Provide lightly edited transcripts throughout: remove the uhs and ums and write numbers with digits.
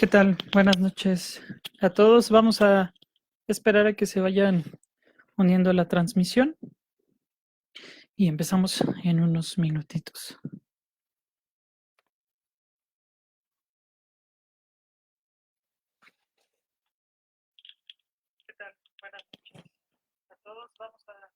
¿Qué tal? Buenas noches a todos. Vamos a esperar a que se vayan uniendo a la transmisión y empezamos en unos minutitos. ¿Qué tal? Buenas noches a todos. Vamos a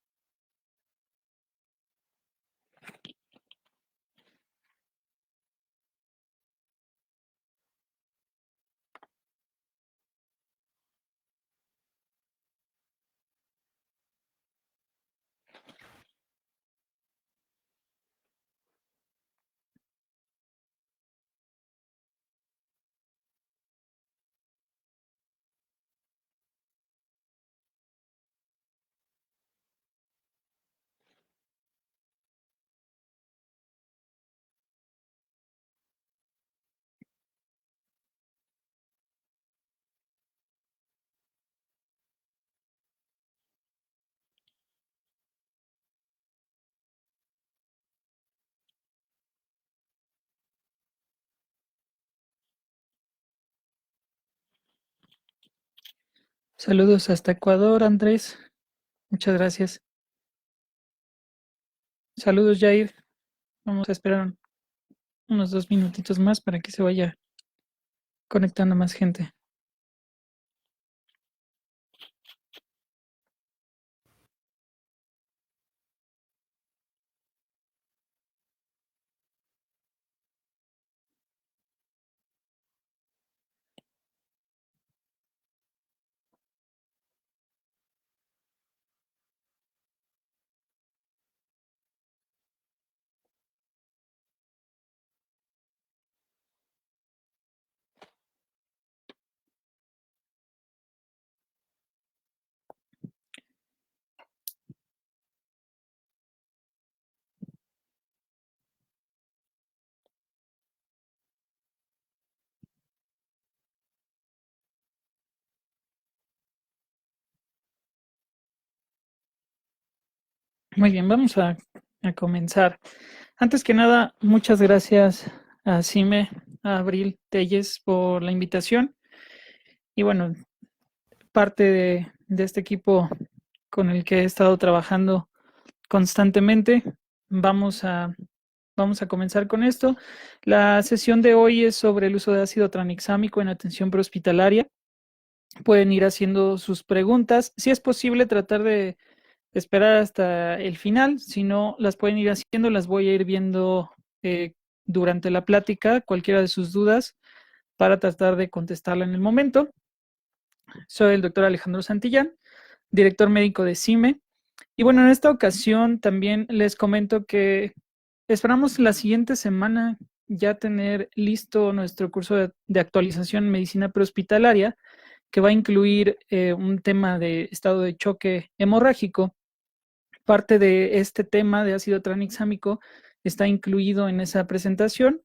Saludos hasta Ecuador, Andrés. Muchas gracias. Saludos, Jair. Vamos a esperar unos 2 minutitos más para que se vaya conectando más gente. Muy bien, vamos a comenzar. Antes que nada, muchas gracias a Sime, a Abril Telles por la invitación. Y bueno, parte de este equipo con el que he estado trabajando constantemente. Vamos a, vamos a comenzar con esto. La sesión de hoy es sobre el uso de ácido tranexámico en atención prehospitalaria. Pueden ir haciendo sus preguntas. Si es posible, tratar de esperar hasta el final. Si no, las pueden ir haciendo. Las voy a ir viendo durante la plática, cualquiera de sus dudas, para tratar de contestarla en el momento. Soy el doctor Alejandro Santillán, director médico de CIME. Y bueno, en esta ocasión también les comento que esperamos la siguiente semana ya tener listo nuestro curso de actualización en medicina prehospitalaria, que va a incluir un tema de estado de choque hemorrágico. Parte de este tema de ácido tranexámico está incluido en esa presentación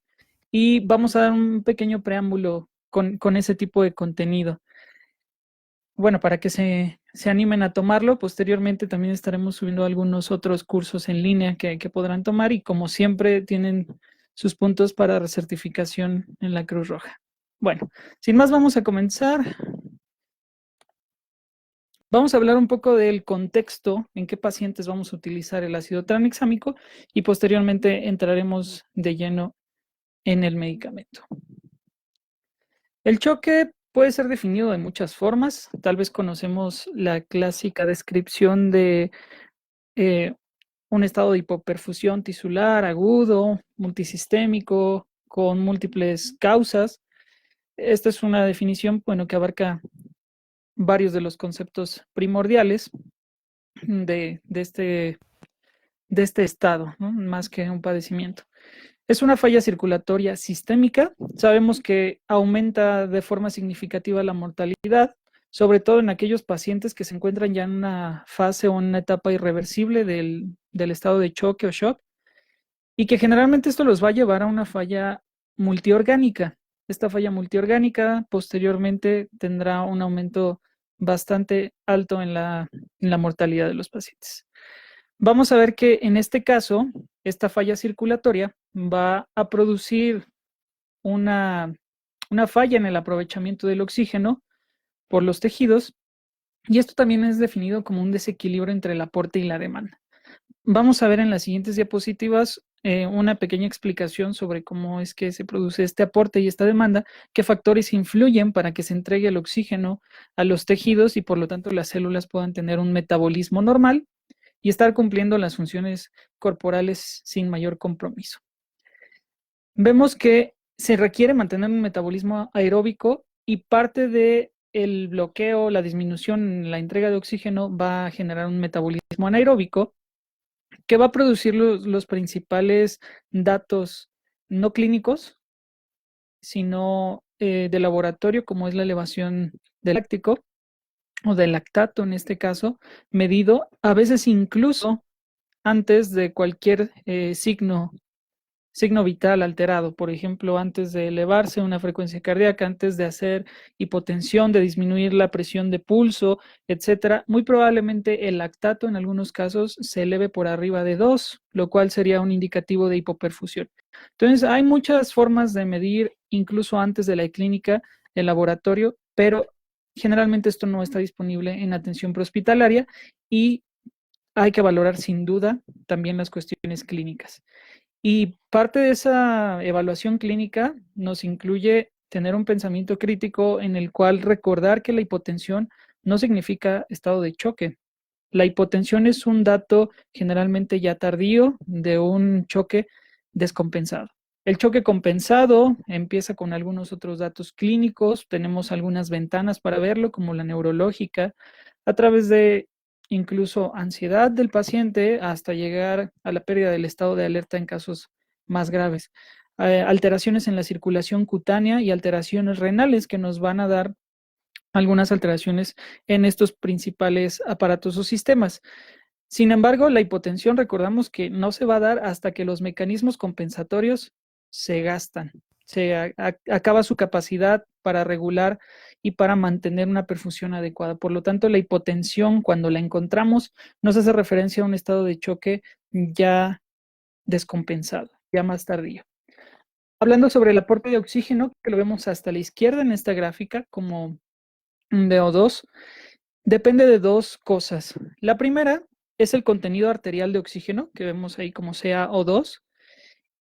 y vamos a dar un pequeño preámbulo con ese tipo de contenido. Bueno, para que se animen a tomarlo, posteriormente también estaremos subiendo algunos otros cursos en línea que podrán tomar y como siempre tienen sus puntos para recertificación en la Cruz Roja. Bueno, sin más vamos a comenzar. Vamos a hablar un poco del contexto, en qué pacientes vamos a utilizar el ácido tranexámico y posteriormente entraremos de lleno en el medicamento. El choque puede ser definido de muchas formas. Tal vez conocemos la clásica descripción de eh, un estado de hipoperfusión tisular agudo, multisistémico, con múltiples causas. Esta es una definición, bueno, que abarca varios de los conceptos primordiales de este estado, ¿no? Más que un padecimiento. Es una falla circulatoria sistémica. Sabemos que aumenta de forma significativa la mortalidad, sobre todo en aquellos pacientes que se encuentran ya en una fase o en una etapa irreversible del estado de choque o shock, y que generalmente esto los va a llevar a una falla multiorgánica. Esta falla multiorgánica posteriormente tendrá un aumento bastante alto en la mortalidad de los pacientes. Vamos a ver que en este caso, esta falla circulatoria va a producir una, una falla en el aprovechamiento del oxígeno por los tejidos, y esto también es definido como un desequilibrio entre el aporte y la demanda. Vamos a ver en las siguientes diapositivas una pequeña explicación sobre cómo es que se produce este aporte y esta demanda, qué factores influyen para que se entregue el oxígeno a los tejidos y por lo tanto las células puedan tener un metabolismo normal y estar cumpliendo las funciones corporales sin mayor compromiso. Vemos que se requiere mantener un metabolismo aeróbico y parte del bloqueo, la disminución en la entrega de oxígeno va a generar un metabolismo anaeróbico que va a producir los principales datos no clínicos, sino de laboratorio, como es la elevación del láctico o del lactato en este caso, medido a veces incluso antes de cualquier signo vital alterado, por ejemplo, antes de elevarse una frecuencia cardíaca, antes de hacer hipotensión, de disminuir la presión de pulso, etcétera, muy probablemente el lactato en algunos casos se eleve por arriba de 2, lo cual sería un indicativo de hipoperfusión. Entonces, hay muchas formas de medir, incluso antes de la clínica, el laboratorio, pero generalmente esto no está disponible en atención prehospitalaria y hay que valorar sin duda también las cuestiones clínicas. Y parte de esa evaluación clínica nos incluye tener un pensamiento crítico en el cual recordar que la hipotensión no significa estado de choque. La hipotensión es un dato generalmente ya tardío de un choque descompensado. El choque compensado empieza con algunos otros datos clínicos, tenemos algunas ventanas para verlo, como la neurológica, a través de incluso ansiedad del paciente hasta llegar a la pérdida del estado de alerta en casos más graves. Alteraciones en la circulación cutánea y alteraciones renales que nos van a dar algunas alteraciones en estos principales aparatos o sistemas. Sin embargo, la hipotensión, recordamos que no se va a dar hasta que los mecanismos compensatorios se gastan, acaba su capacidad para regular y para mantener una perfusión adecuada. Por lo tanto, la hipotensión, cuando la encontramos, nos hace referencia a un estado de choque ya descompensado, ya más tardío. Hablando sobre el aporte de oxígeno, que lo vemos hasta la izquierda en esta gráfica como de O2, depende de dos cosas. La primera es el contenido arterial de oxígeno, que vemos ahí como CaO2.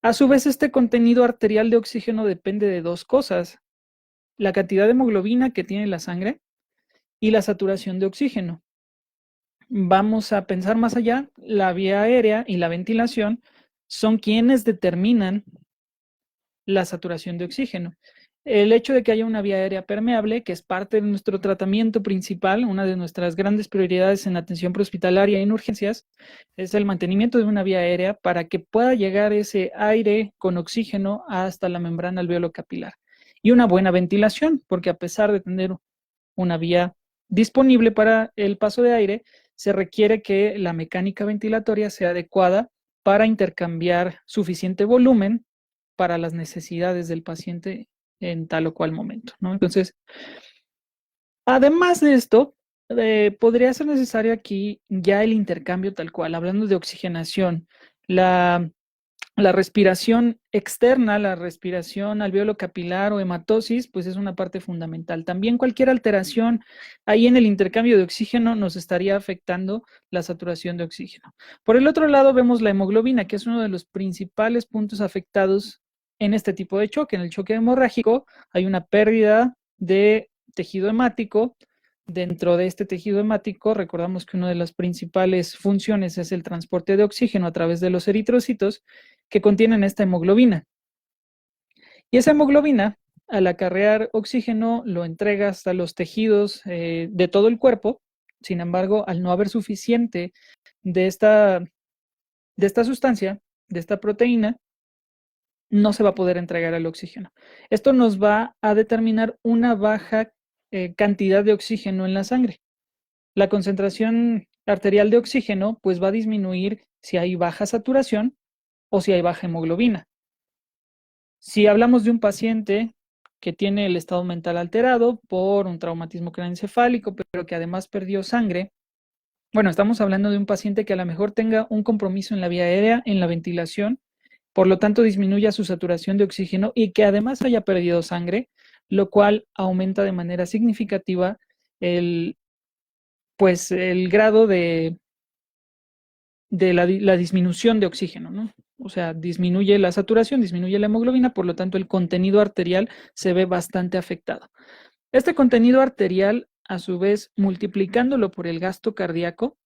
A su vez, este contenido arterial de oxígeno depende de dos cosas: la cantidad de hemoglobina que tiene la sangre y la saturación de oxígeno. Vamos a pensar más allá, la vía aérea y la ventilación son quienes determinan la saturación de oxígeno. El hecho de que haya una vía aérea permeable, que es parte de nuestro tratamiento principal, una de nuestras grandes prioridades en atención prehospitalaria y en urgencias, es el mantenimiento de una vía aérea para que pueda llegar ese aire con oxígeno hasta la membrana alveolo-capilar. Y una buena ventilación, porque a pesar de tener una vía disponible para el paso de aire, se requiere que la mecánica ventilatoria sea adecuada para intercambiar suficiente volumen para las necesidades del paciente en tal o cual momento, ¿no? Entonces, además de esto, podría ser necesario aquí ya el intercambio tal cual, hablando de oxigenación, la respiración externa, la respiración alveolo capilar o hematosis, pues es una parte fundamental. También cualquier alteración ahí en el intercambio de oxígeno nos estaría afectando la saturación de oxígeno. Por el otro lado, vemos la hemoglobina, que es uno de los principales puntos afectados en este tipo de choque. En el choque hemorrágico hay una pérdida de tejido hemático. Dentro de este tejido hemático, recordamos que una de las principales funciones es el transporte de oxígeno a través de los eritrocitos que contienen esta hemoglobina. Y esa hemoglobina, al acarrear oxígeno, lo entrega hasta los tejidos de todo el cuerpo. Sin embargo, al no haber suficiente de esta sustancia, de esta proteína, no se va a poder entregar el oxígeno. Esto nos va a determinar una baja cantidad de oxígeno en la sangre. La concentración arterial de oxígeno pues va a disminuir si hay baja saturación o si hay baja hemoglobina. Si hablamos de un paciente que tiene el estado mental alterado por un traumatismo craneoencefálico, pero que además perdió sangre, bueno, estamos hablando de un paciente que a lo mejor tenga un compromiso en la vía aérea, en la ventilación, por lo tanto disminuya su saturación de oxígeno y que además haya perdido sangre, lo cual aumenta de manera significativa el, pues, el grado de la disminución de oxígeno, ¿no? O sea, disminuye la saturación, disminuye la hemoglobina, por lo tanto el contenido arterial se ve bastante afectado. Este contenido arterial, a su vez, multiplicándolo por el gasto cardíaco,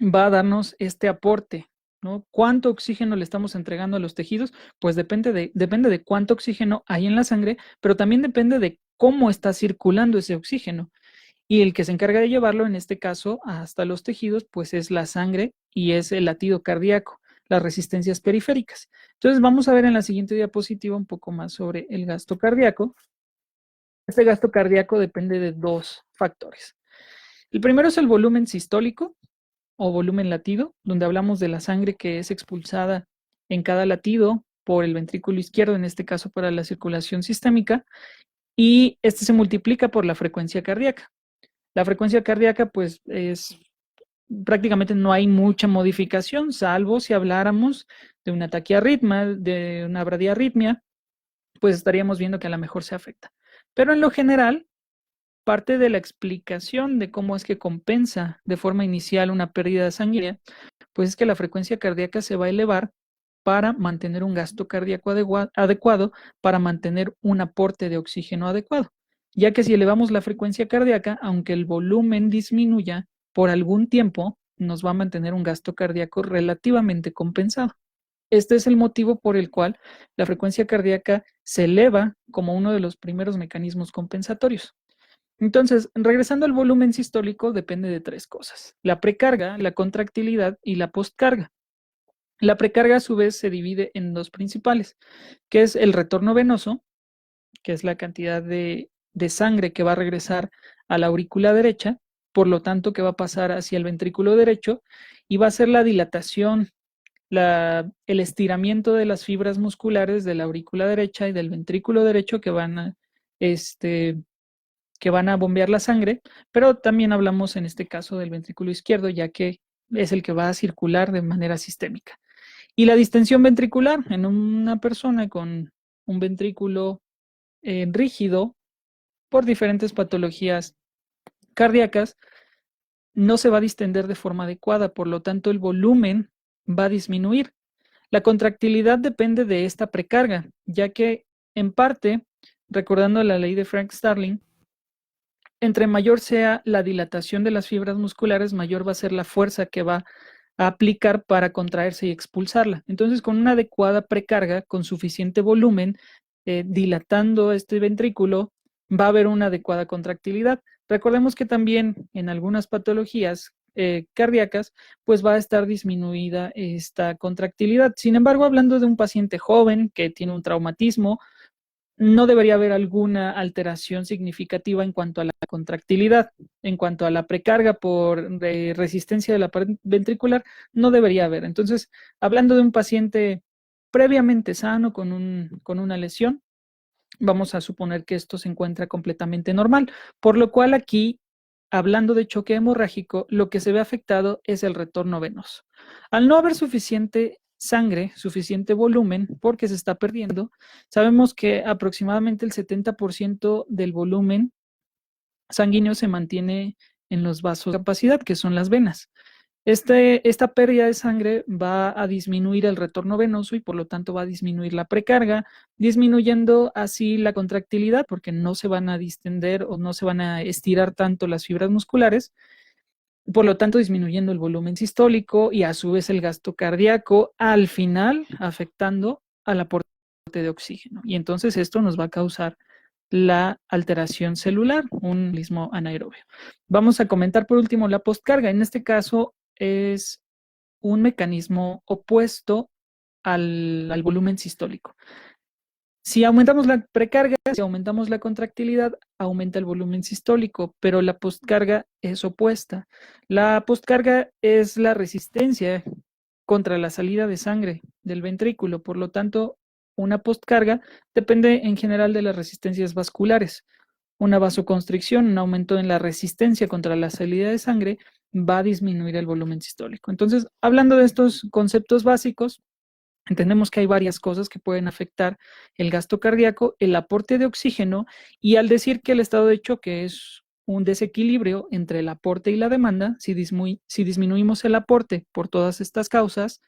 va a darnos este aporte, ¿no? ¿Cuánto oxígeno le estamos entregando a los tejidos? Pues depende de cuánto oxígeno hay en la sangre, pero también depende de cómo está circulando ese oxígeno. Y el que se encarga de llevarlo, en este caso, hasta los tejidos, pues es la sangre y es el latido cardíaco, las resistencias periféricas. Entonces vamos a ver en la siguiente diapositiva un poco más sobre el gasto cardíaco. Este gasto cardíaco depende de dos factores. El primero es el volumen sistólico o volumen latido, donde hablamos de la sangre que es expulsada en cada latido por el ventrículo izquierdo, en este caso para la circulación sistémica, y este se multiplica por la frecuencia cardíaca. La frecuencia cardíaca, pues, es prácticamente no hay mucha modificación, salvo si habláramos de una taquiarritmia, de una bradiarritmia, pues estaríamos viendo que a lo mejor se afecta. Pero en lo general, parte de la explicación de cómo es que compensa de forma inicial una pérdida sanguínea, pues es que la frecuencia cardíaca se va a elevar para mantener un gasto cardíaco adecuado, para mantener un aporte de oxígeno adecuado. Ya que si elevamos la frecuencia cardíaca, aunque el volumen disminuya por algún tiempo, nos va a mantener un gasto cardíaco relativamente compensado. Este es el motivo por el cual la frecuencia cardíaca se eleva como uno de los primeros mecanismos compensatorios. Entonces, regresando al volumen sistólico, depende de tres cosas: la precarga, la contractilidad y la postcarga. La precarga, a su vez, se divide en dos principales, que es el retorno venoso, que es la cantidad de sangre que va a regresar a la aurícula derecha, por lo tanto, que va a pasar hacia el ventrículo derecho, y va a ser la dilatación, el estiramiento de las fibras musculares de la aurícula derecha y del ventrículo derecho que van a bombear la sangre, pero también hablamos en este caso del ventrículo izquierdo, ya que es el que va a circular de manera sistémica. Y la distensión ventricular en una persona con un ventrículo rígido por diferentes patologías cardíacas no se va a distender de forma adecuada, por lo tanto el volumen va a disminuir. La contractilidad depende de esta precarga, ya que en parte, recordando la ley de Frank Starling, entre mayor sea la dilatación de las fibras musculares, mayor va a ser la fuerza que va a aplicar para contraerse y expulsarla. Entonces, con una adecuada precarga, con suficiente volumen, dilatando este ventrículo, va a haber una adecuada contractilidad. Recordemos que también en algunas patologías cardíacas, pues va a estar disminuida esta contractilidad. Sin embargo, hablando de un paciente joven que tiene un traumatismo, no debería haber alguna alteración significativa en cuanto a la contractilidad. En cuanto a la precarga por resistencia de la pared ventricular, no debería haber. Entonces, hablando de un paciente previamente sano con una lesión, vamos a suponer que esto se encuentra completamente normal, por lo cual aquí, hablando de choque hemorrágico, lo que se ve afectado es el retorno venoso. Al no haber suficiente sangre, suficiente volumen, porque se está perdiendo, sabemos que aproximadamente el 70% del volumen sanguíneo se mantiene en los vasos de capacidad, que son las venas. Esta pérdida de sangre va a disminuir el retorno venoso y por lo tanto va a disminuir la precarga, disminuyendo así la contractilidad porque no se van a distender o no se van a estirar tanto las fibras musculares, por lo tanto disminuyendo el volumen sistólico y a su vez el gasto cardíaco, al final afectando al aporte de oxígeno. Y entonces esto nos va a causar la alteración celular, un metabolismo anaerobio. Vamos a comentar por último la postcarga. En este caso es un mecanismo opuesto al volumen sistólico. Si aumentamos la precarga, si aumentamos la contractilidad, aumenta el volumen sistólico, pero la postcarga es opuesta. La postcarga es la resistencia contra la salida de sangre del ventrículo, por lo tanto, una postcarga depende en general de las resistencias vasculares. Una vasoconstricción, un aumento en la resistencia contra la salida de sangre, va a disminuir el volumen sistólico. Entonces, hablando de estos conceptos básicos, Entendemos que hay varias cosas que pueden afectar el gasto cardíaco, el aporte de oxígeno, y al decir que el estado de choque es un desequilibrio entre el aporte y la demanda, si disminuimos el aporte por todas estas causas,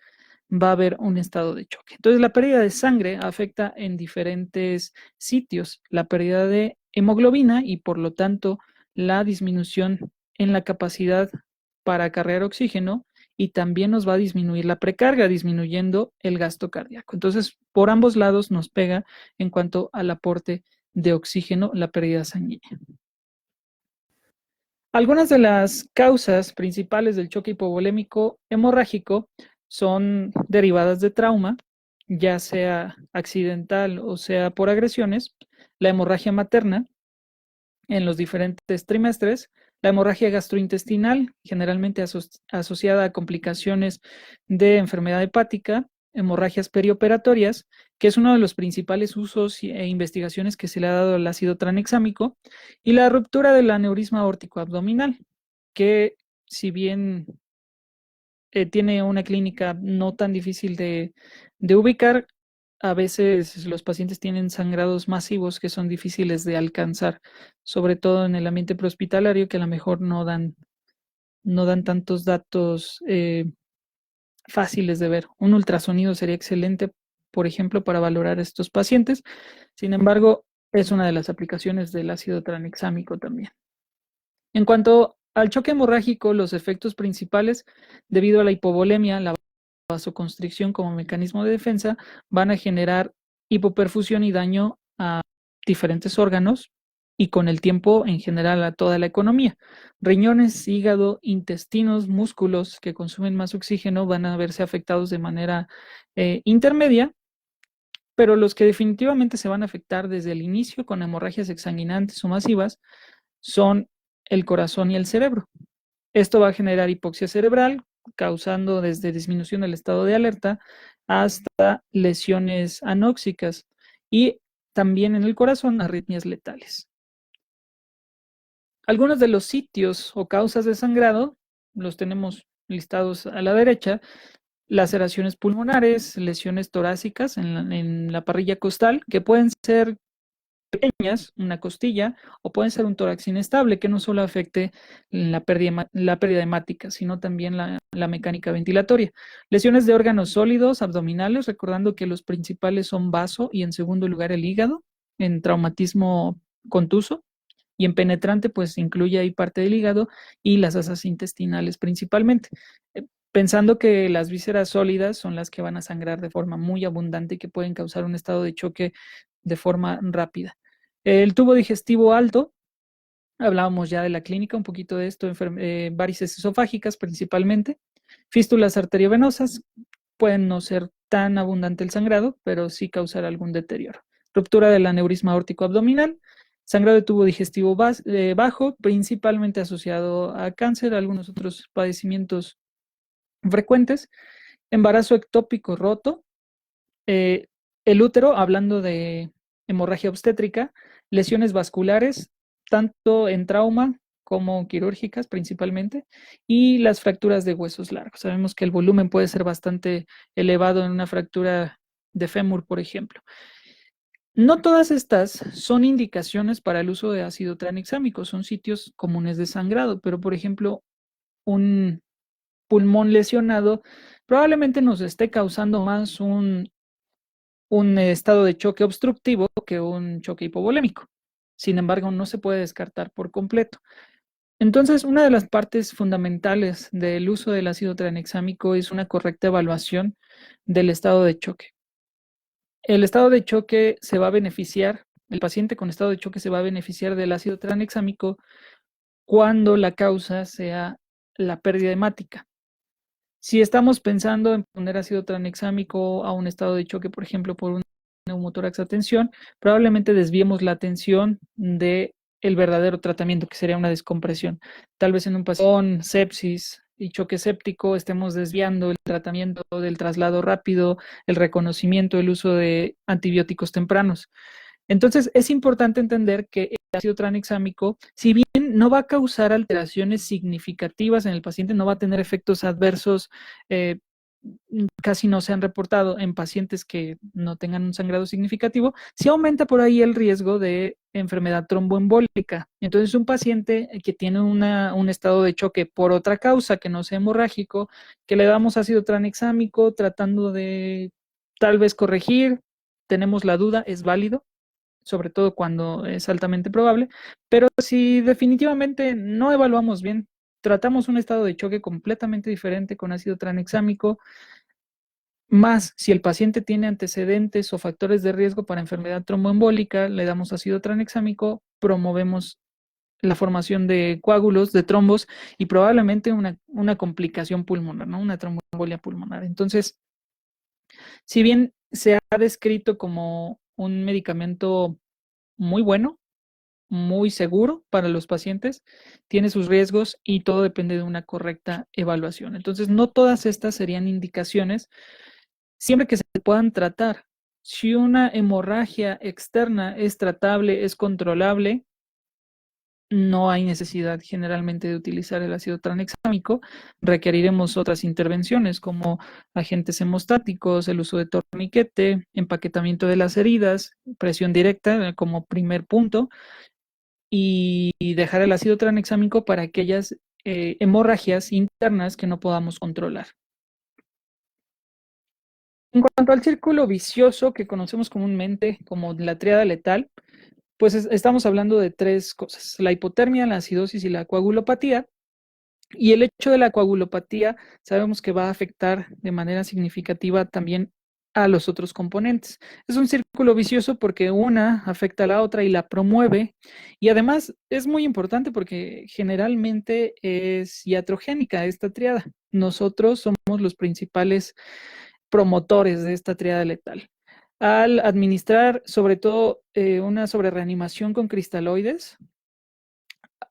va a haber un estado de choque. Entonces, la pérdida de sangre afecta en diferentes sitios, la pérdida de hemoglobina y por lo tanto la disminución en la capacidad para acarrear oxígeno, y también nos va a disminuir la precarga, disminuyendo el gasto cardíaco. Entonces, por ambos lados nos pega en cuanto al aporte de oxígeno, la pérdida sanguínea. Algunas de las causas principales del choque hipovolémico hemorrágico son derivadas de trauma, ya sea accidental o sea por agresiones, la hemorragia materna en los diferentes trimestres, la hemorragia gastrointestinal, generalmente asociada a complicaciones de enfermedad hepática, hemorragias perioperatorias, que es uno de los principales usos e investigaciones que se le ha dado al ácido tranexámico, y la ruptura del aneurisma aórtico abdominal, que si bien tiene una clínica no tan difícil de ubicar, a veces los pacientes tienen sangrados masivos que son difíciles de alcanzar, sobre todo en el ambiente prehospitalario, que a lo mejor no dan tantos datos fáciles de ver. Un ultrasonido sería excelente, por ejemplo, para valorar a estos pacientes. Sin embargo, es una de las aplicaciones del ácido tranexámico también. En cuanto al choque hemorrágico, los efectos principales, debido a la hipovolemia, la vasoconstricción como mecanismo de defensa, van a generar hipoperfusión y daño a diferentes órganos y con el tiempo en general a toda la economía. Riñones, hígado, intestinos, músculos que consumen más oxígeno van a verse afectados de manera intermedia, pero los que definitivamente se van a afectar desde el inicio con hemorragias exsanguinantes o masivas son el corazón y el cerebro. Esto va a generar hipoxia cerebral, causando desde disminución del estado de alerta hasta lesiones anóxicas y también en el corazón arritmias letales. Algunos de los sitios o causas de sangrado los tenemos listados a la derecha: laceraciones pulmonares, lesiones torácicas en la parrilla costal, que pueden ser pequeñas, una costilla, o pueden ser un tórax inestable, que no solo afecte la pérdida hemática, sino también la mecánica ventilatoria. Lesiones de órganos sólidos, abdominales, recordando que los principales son vaso y en segundo lugar el hígado, en traumatismo contuso, y en penetrante pues incluye ahí parte del hígado y las asas intestinales principalmente. Pensando que las vísceras sólidas son las que van a sangrar de forma muy abundante y que pueden causar un estado de choque de forma rápida. El tubo digestivo alto, hablábamos ya de la clínica, un poquito de esto, varices esofágicas principalmente, fístulas arteriovenosas, pueden no ser tan abundante el sangrado, pero sí causar algún deterioro. Ruptura del aneurisma aórtico abdominal, sangrado de tubo digestivo bajo, principalmente asociado a cáncer, algunos otros padecimientos frecuentes, embarazo ectópico roto, el útero, hablando de hemorragia obstétrica, lesiones vasculares, tanto en trauma como quirúrgicas principalmente, y las fracturas de huesos largos. Sabemos que el volumen puede ser bastante elevado en una fractura de fémur, por ejemplo. No todas estas son indicaciones para el uso de ácido tranexámico, son sitios comunes de sangrado, pero por ejemplo, un pulmón lesionado probablemente nos esté causando más un estado de choque obstructivo que un choque hipovolémico. Sin embargo, no se puede descartar por completo. Entonces, una de las partes fundamentales del uso del ácido tranexámico es una correcta evaluación del estado de choque. El estado de choque se va a beneficiar, el paciente con estado de choque se va a beneficiar del ácido tranexámico cuando la causa sea la pérdida hemática. Si estamos pensando en poner ácido tranexámico a un estado de choque, por ejemplo, por un neumotórax a tensión, probablemente desviemos la atención del verdadero tratamiento, que sería una descompresión. Tal vez en un paciente con sepsis y choque séptico estemos desviando el tratamiento del traslado rápido, el reconocimiento, el uso de antibióticos tempranos. Entonces, es importante entender que el ácido tranexámico, si bien no va a causar alteraciones significativas en el paciente, no va a tener efectos adversos casi no se han reportado en pacientes que no tengan un sangrado significativo, sí aumenta por ahí el riesgo de enfermedad tromboembólica. Entonces, un paciente que tiene un estado de choque por otra causa que no sea hemorrágico, que le damos ácido tranexámico tratando de tal vez corregir, tenemos la duda, es válido, sobre todo cuando es altamente probable, pero si definitivamente no evaluamos bien, tratamos un estado de choque completamente diferente con ácido tranexámico, más si el paciente tiene antecedentes o factores de riesgo para enfermedad tromboembólica, le damos ácido tranexámico, promovemos la formación de coágulos, de trombos y probablemente una complicación pulmonar, ¿no? Una tromboembolia pulmonar. Entonces, si bien se ha descrito como un medicamento muy bueno, muy seguro para los pacientes, tiene sus riesgos y todo depende de una correcta evaluación. Entonces, no todas estas serían indicaciones siempre que se puedan tratar. Si una hemorragia externa es tratable, es controlable, no hay necesidad generalmente de utilizar el ácido tranexámico. Requeriremos otras intervenciones como agentes hemostáticos, el uso de torniquete, empaquetamiento de las heridas, presión directa como primer punto y dejar el ácido tranexámico para aquellas hemorragias internas que no podamos controlar. En cuanto al círculo vicioso que conocemos comúnmente como la tríada letal, pues estamos hablando de tres cosas: la hipotermia, la acidosis y la coagulopatía. Y el hecho de la coagulopatía sabemos que va a afectar de manera significativa también a los otros componentes. Es un círculo vicioso porque una afecta a la otra y la promueve. Y además es muy importante porque generalmente es iatrogénica esta triada. Nosotros somos los principales promotores de esta triada letal. Al administrar sobre todo una sobrereanimación con cristaloides,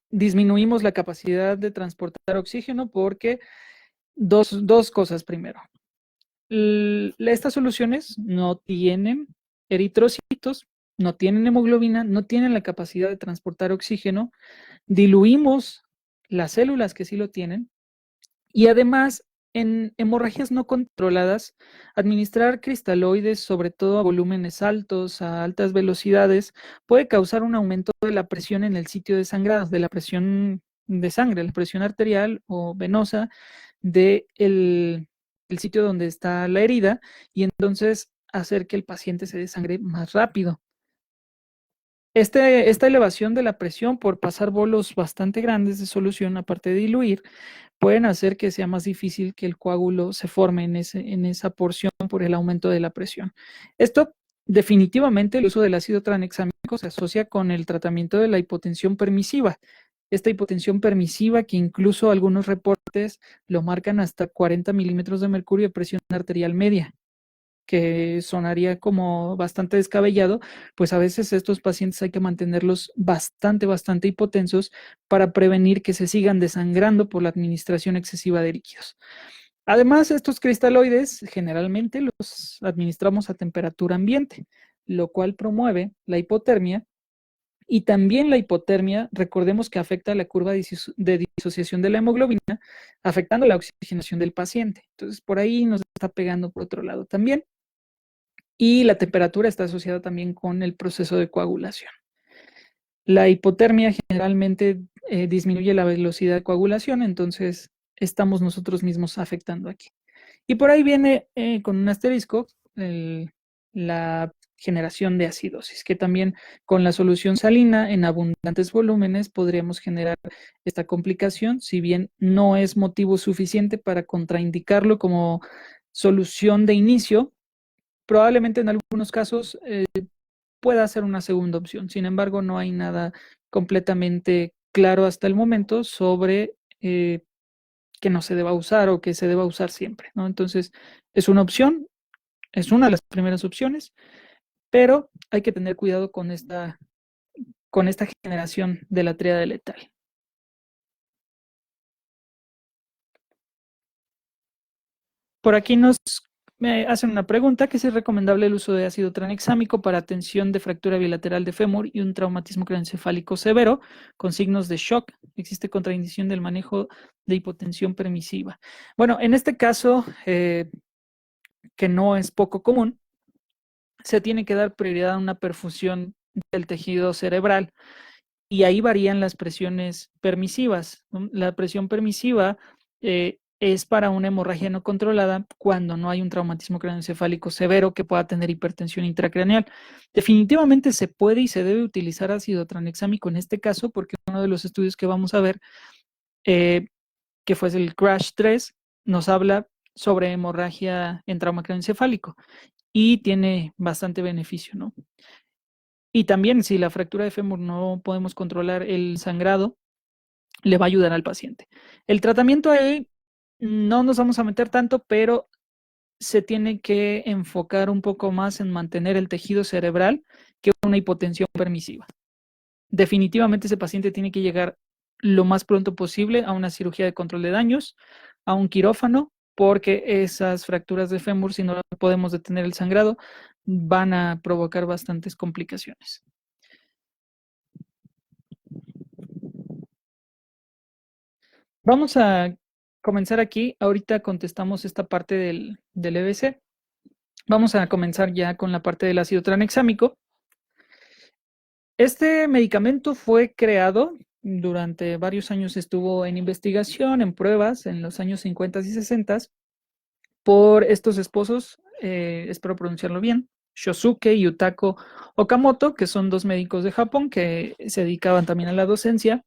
disminuimos la capacidad de transportar oxígeno porque dos cosas primero. Estas soluciones no tienen eritrocitos, no tienen hemoglobina, no tienen la capacidad de transportar oxígeno, diluimos las células que sí lo tienen y además en hemorragias no controladas, administrar cristaloides, sobre todo a volúmenes altos, a altas velocidades, puede causar un aumento de la presión en el sitio de sangrado, de la presión de sangre, la presión arterial o venosa del el sitio donde está la herida y entonces hacer que el paciente se desangre más rápido. Esta elevación de la presión por pasar bolos bastante grandes de solución, aparte de diluir, pueden hacer que sea más difícil que el coágulo se forme en esa porción por el aumento de la presión. Esto definitivamente el uso del ácido tranexámico se asocia con el tratamiento de la hipotensión permisiva. Esta hipotensión permisiva que incluso algunos reportes lo marcan hasta 40 milímetros de mercurio de presión arterial media, que sonaría como bastante descabellado, pues a veces estos pacientes hay que mantenerlos bastante hipotensos para prevenir que se sigan desangrando por la administración excesiva de líquidos. Además, estos cristaloides generalmente los administramos a temperatura ambiente, lo cual promueve la hipotermia y también la hipotermia, recordemos que afecta la curva de disociación de la hemoglobina, afectando la oxigenación del paciente. Entonces, por ahí nos está pegando por otro lado también. Y la temperatura está asociada también con el proceso de coagulación. La hipotermia generalmente disminuye la velocidad de coagulación, entonces estamos nosotros mismos afectando aquí. Y por ahí viene con un asterisco la generación de acidosis, que también con la solución salina en abundantes volúmenes podríamos generar esta complicación, si bien no es motivo suficiente para contraindicarlo como solución de inicio, probablemente en algunos casos pueda ser una segunda opción. Sin embargo, no hay nada completamente claro hasta el momento sobre que no se deba usar o que se deba usar siempre, ¿no? Entonces, es una opción, es una de las primeras opciones, pero hay que tener cuidado con esta generación de la tríada letal. Por aquí nos me hacen una pregunta, que si es recomendable el uso de ácido tranexámico para atención de fractura bilateral de fémur y un traumatismo craneoencefálico severo con signos de shock. Existe contraindicación del manejo de hipotensión permisiva. Bueno, en este caso, que no es poco común, se tiene que dar prioridad a una perfusión del tejido cerebral y ahí varían las presiones permisivas, ¿no? La presión permisiva es para una hemorragia no controlada cuando no hay un traumatismo craneoencefálico severo que pueda tener hipertensión intracraneal. Definitivamente se puede y se debe utilizar ácido tranexámico en este caso, porque uno de los estudios que vamos a ver, eh, que fue el CRASH-3, nos habla sobre hemorragia en trauma craneoencefálico y tiene bastante beneficio, ¿no? Y también si la fractura de fémur no podemos controlar el sangrado, le va a ayudar al paciente. El tratamiento ahí no nos vamos a meter tanto, pero se tiene que enfocar un poco más en mantener el tejido cerebral que una hipotensión permisiva. Definitivamente ese paciente tiene que llegar lo más pronto posible a una cirugía de control de daños, a un quirófano, porque esas fracturas de fémur, si no podemos detener el sangrado, van a provocar bastantes complicaciones. Vamos a comenzar aquí. Ahorita contestamos esta parte del EBC. Vamos a comenzar ya con la parte del ácido tranexámico. Este medicamento fue creado durante varios años, estuvo en investigación, en pruebas, en los años 50 y 60 por estos esposos, espero pronunciarlo bien, Shosuke y Yutako Okamoto, que son dos médicos de Japón que se dedicaban también a la docencia.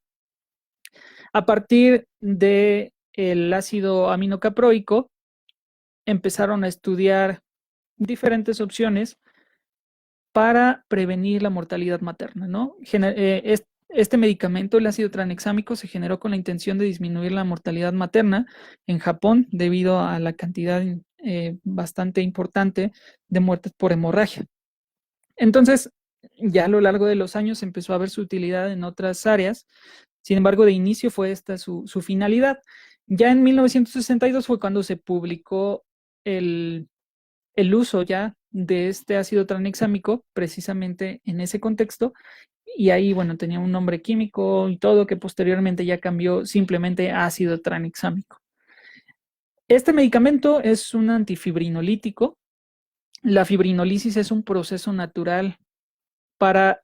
A partir del ácido aminocaproico, empezaron a estudiar diferentes opciones para prevenir la mortalidad materna, ¿no? Este medicamento, el ácido tranexámico, se generó con la intención de disminuir la mortalidad materna en Japón debido a la cantidad bastante importante de muertes por hemorragia. Entonces, ya a lo largo de los años empezó a ver su utilidad en otras áreas. Sin embargo, de inicio fue esta su finalidad. Ya en 1962 fue cuando se publicó el uso ya de este ácido tranexámico precisamente en ese contexto, y ahí, bueno, tenía un nombre químico y todo que posteriormente ya cambió simplemente a ácido tranexámico. Este medicamento es un antifibrinolítico. La fibrinolisis es un proceso natural para,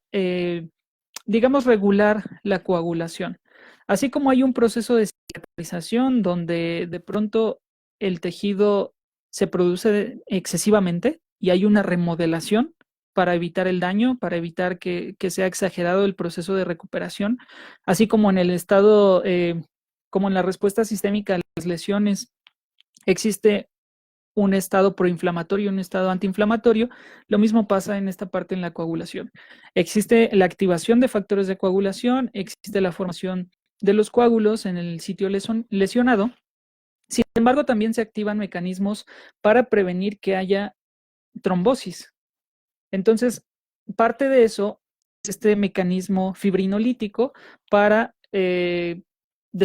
digamos, regular la coagulación. Así como hay un proceso de cicatrización donde de pronto el tejido se produce excesivamente y hay una remodelación para evitar el daño, para evitar que sea exagerado el proceso de recuperación, así como en el estado, como en la respuesta sistémica a las lesiones, existe un estado proinflamatorio y un estado antiinflamatorio. Lo mismo pasa en esta parte en la coagulación. Existe la activación de factores de coagulación, existe la formación de los coágulos en el sitio lesionado. Sin embargo, también se activan mecanismos para prevenir que haya trombosis. Entonces, parte de eso es este mecanismo fibrinolítico para, de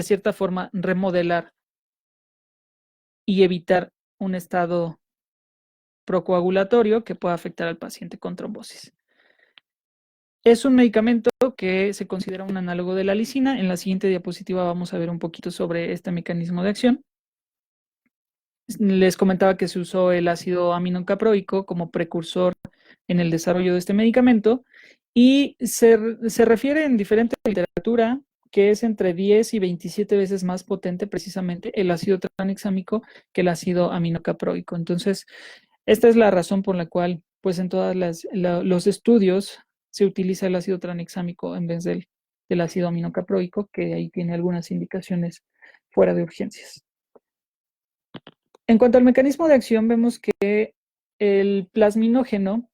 cierta forma, remodelar y evitar un estado procoagulatorio que pueda afectar al paciente con trombosis. Es un medicamento que se considera un análogo de la lisina. En la siguiente diapositiva vamos a ver un poquito sobre este mecanismo de acción. Les comentaba que se usó el ácido aminocaproico como precursor en el desarrollo de este medicamento y se refiere en diferente literatura que es entre 10 y 27 veces más potente precisamente el ácido tranexámico que el ácido aminocaproico. Entonces, esta es la razón por la cual, pues en todos los estudios se utiliza el ácido tranexámico en vez del ácido aminocaproico, que ahí tiene algunas indicaciones fuera de urgencias. En cuanto al mecanismo de acción, vemos que el plasminógeno,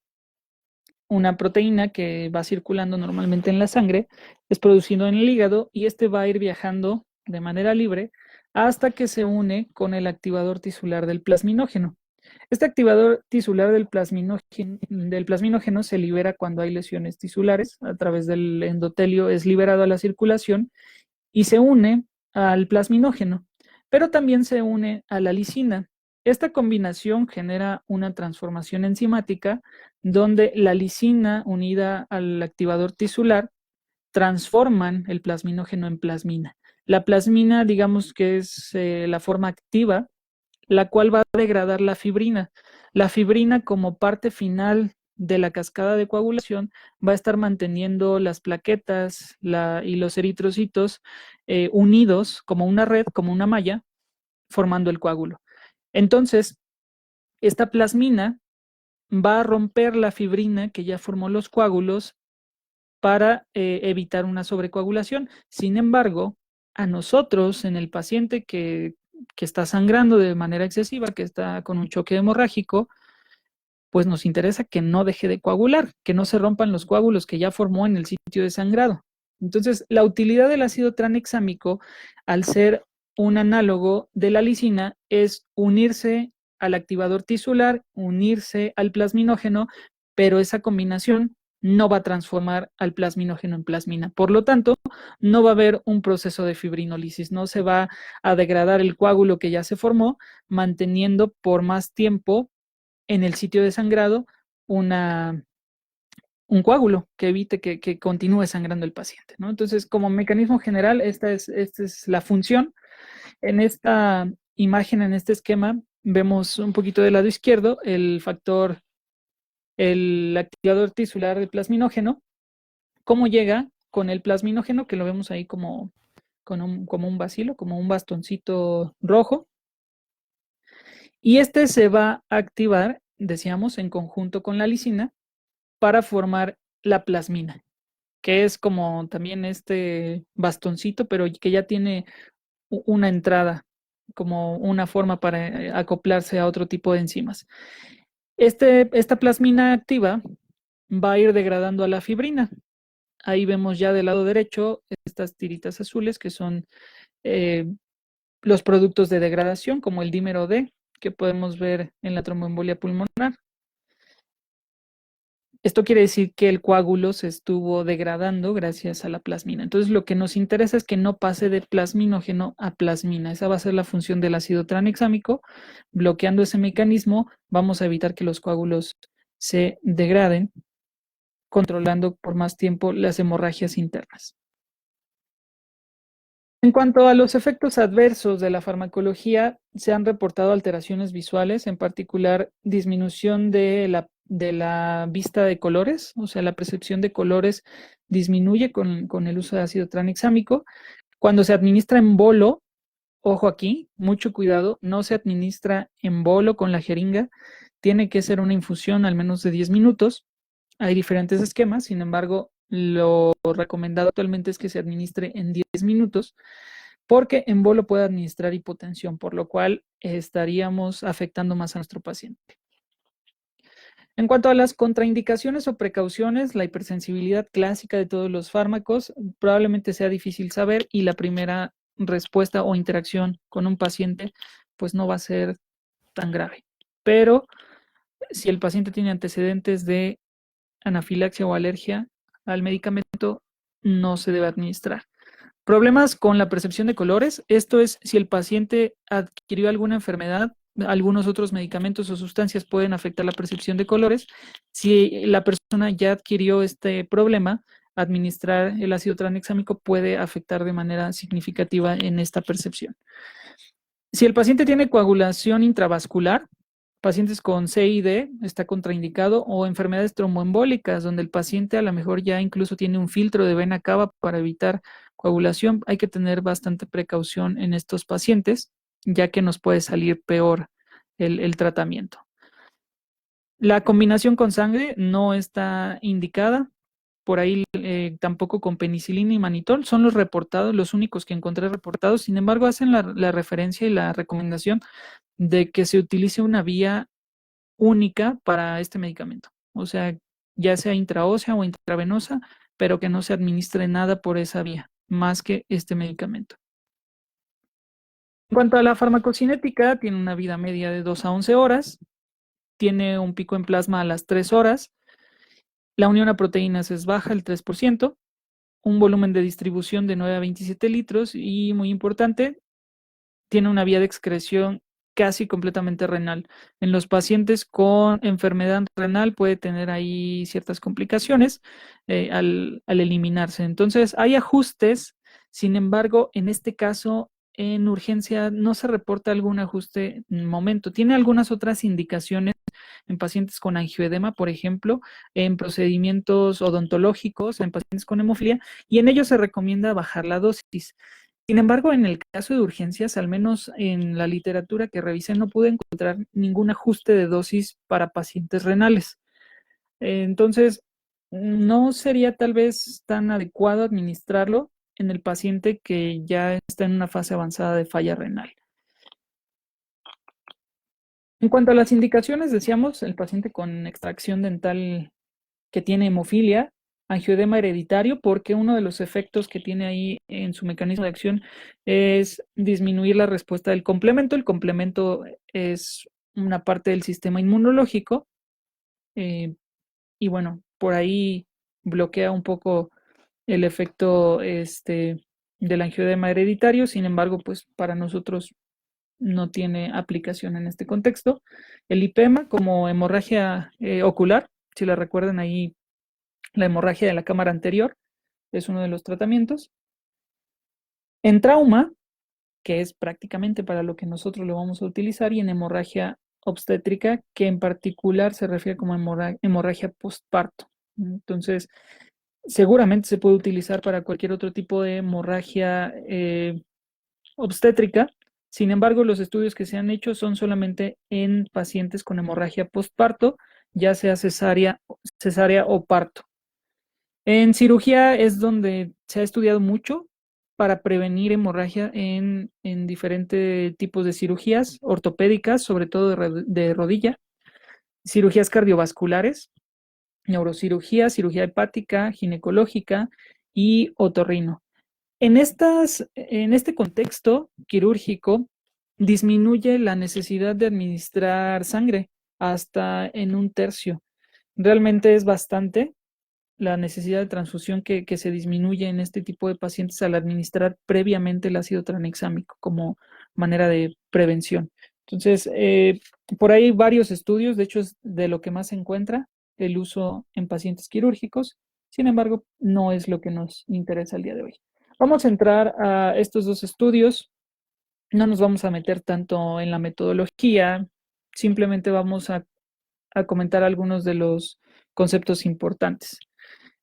una proteína que va circulando normalmente en la sangre, es producido en el hígado y este va a ir viajando de manera libre hasta que se une con el activador tisular del plasminógeno. Este activador tisular del plasminógeno se libera cuando hay lesiones tisulares, a través del endotelio es liberado a la circulación y se une al plasminógeno, pero también se une a la lisina. Esta combinación genera una transformación enzimática donde la lisina unida al activador tisular transforman el plasminógeno en plasmina. La plasmina, digamos que es la forma activa, la cual va a degradar la fibrina. La fibrina, como parte final de la cascada de coagulación, va a estar manteniendo las plaquetas y los eritrocitos unidos como una red, como una malla, formando el coágulo. Entonces, esta plasmina va a romper la fibrina que ya formó los coágulos para evitar una sobrecoagulación. Sin embargo, a nosotros, en el paciente que está sangrando de manera excesiva, que está con un choque hemorrágico, pues nos interesa que no deje de coagular, que no se rompan los coágulos que ya formó en el sitio de sangrado. Entonces, la utilidad del ácido tranexámico, al ser un análogo de la lisina, es unirse al activador tisular, unirse al plasminógeno, pero esa combinación no va a transformar al plasminógeno en plasmina. Por lo tanto, no va a haber un proceso de fibrinólisis, no se va a degradar el coágulo que ya se formó, manteniendo por más tiempo en el sitio de sangrado un coágulo que evite que continúe sangrando el paciente, ¿no? Entonces, como mecanismo general, esta es la función. En esta imagen, en este esquema, vemos un poquito del lado izquierdo el activador tisular del plasminógeno, cómo llega con el plasminógeno, que lo vemos ahí como un bacilo, como un bastoncito rojo, y este se va a activar, decíamos, en conjunto con la lisina para formar la plasmina, que es como también este bastoncito, pero que ya tiene una entrada, como una forma para acoplarse a otro tipo de enzimas. Esta plasmina activa va a ir degradando a la fibrina. Ahí vemos ya del lado derecho estas tiritas azules que son eh, los productos de degradación, como el dímero D, que podemos ver en la tromboembolia pulmonar. Esto quiere decir que el coágulo se estuvo degradando gracias a la plasmina. Entonces, lo que nos interesa es que no pase de plasminógeno a plasmina. Esa va a ser la función del ácido tranexámico. Bloqueando ese mecanismo, vamos a evitar que los coágulos se degraden, controlando por más tiempo las hemorragias internas. En cuanto a los efectos adversos de la farmacología, se han reportado alteraciones visuales, en particular disminución de la vista de colores, o sea, la percepción de colores disminuye con el uso de ácido tranexámico. Cuando se administra en bolo, ojo aquí, mucho cuidado, no se administra en bolo con la jeringa, tiene que ser una infusión al menos de 10 minutos. Hay diferentes esquemas, sin embargo, lo recomendado actualmente es que se administre en 10 minutos, porque en bolo puede administrar hipotensión, por lo cual estaríamos afectando más a nuestro paciente. En cuanto a las contraindicaciones o precauciones, la hipersensibilidad clásica de todos los fármacos probablemente sea difícil saber y la primera respuesta o interacción con un paciente pues no va a ser tan grave. Pero si el paciente tiene antecedentes de anafilaxia o alergia al medicamento, no se debe administrar. Problemas con la percepción de colores. Esto es si el paciente adquirió alguna enfermedad, algunos otros medicamentos o sustancias pueden afectar la percepción de colores. Si la persona ya adquirió este problema, administrar el ácido tranexámico puede afectar de manera significativa en esta percepción. Si el paciente tiene coagulación intravascular, pacientes con C y D está contraindicado, o enfermedades tromboembólicas, donde el paciente a lo mejor ya incluso tiene un filtro de vena cava para evitar coagulación. Hay que tener bastante precaución en estos pacientes, ya que nos puede salir peor el tratamiento. La combinación con sangre no está indicada. Por ahí tampoco con penicilina y manitol, son los reportados, los únicos que encontré reportados. Sin embargo, hacen la referencia y la recomendación de que se utilice una vía única para este medicamento. O sea, ya sea intraósea o intravenosa, pero que no se administre nada por esa vía, más que este medicamento. En cuanto a la farmacocinética, tiene una vida media de 2 a 11 horas, tiene un pico en plasma a las 3 horas, la unión a proteínas es baja, el 3%, un volumen de distribución de 9 a 27 litros y, muy importante, tiene una vía de excreción casi completamente renal. En los pacientes con enfermedad renal puede tener ahí ciertas complicaciones al eliminarse. Entonces, hay ajustes, sin embargo, en este caso, en urgencia no se reporta algún ajuste en el momento. Tiene algunas otras indicaciones en pacientes con angioedema, por ejemplo, en procedimientos odontológicos, en pacientes con hemofilia, y en ellos se recomienda bajar la dosis. Sin embargo, en el caso de urgencias, al menos en la literatura que revisé, no pude encontrar ningún ajuste de dosis para pacientes renales. Entonces, no sería tal vez tan adecuado administrarlo en el paciente que ya está en una fase avanzada de falla renal. En cuanto a las indicaciones, decíamos, el paciente con extracción dental que tiene hemofilia, angioedema hereditario, porque uno de los efectos que tiene ahí en su mecanismo de acción es disminuir la respuesta del complemento. El complemento es una parte del sistema inmunológico y bueno, por ahí bloquea un poco el efecto del angioedema hereditario. Sin embargo, pues para nosotros no tiene aplicación en este contexto. El lipema como hemorragia ocular, si la recuerdan ahí, la hemorragia de la cámara anterior es uno de los tratamientos. En trauma, que es prácticamente para lo que nosotros lo vamos a utilizar, y en hemorragia obstétrica, que en particular se refiere como hemorragia postparto. Entonces, seguramente se puede utilizar para cualquier otro tipo de hemorragia obstétrica. Sin embargo, los estudios que se han hecho son solamente en pacientes con hemorragia postparto, ya sea cesárea o parto. En cirugía es donde se ha estudiado mucho para prevenir hemorragia en diferentes tipos de cirugías ortopédicas, sobre todo de rodilla, cirugías cardiovasculares, neurocirugía, cirugía hepática, ginecológica y otorrino. En este contexto quirúrgico, disminuye la necesidad de administrar sangre hasta en un tercio. Realmente es bastante la necesidad de transfusión que se disminuye en este tipo de pacientes al administrar previamente el ácido tranexámico como manera de prevención. Entonces, por ahí varios estudios, de hecho es de lo que más se encuentra el uso en pacientes quirúrgicos. Sin embargo, no es lo que nos interesa el día de hoy. Vamos a entrar a estos dos estudios. No nos vamos a meter tanto en la metodología, simplemente vamos a comentar algunos de los conceptos importantes.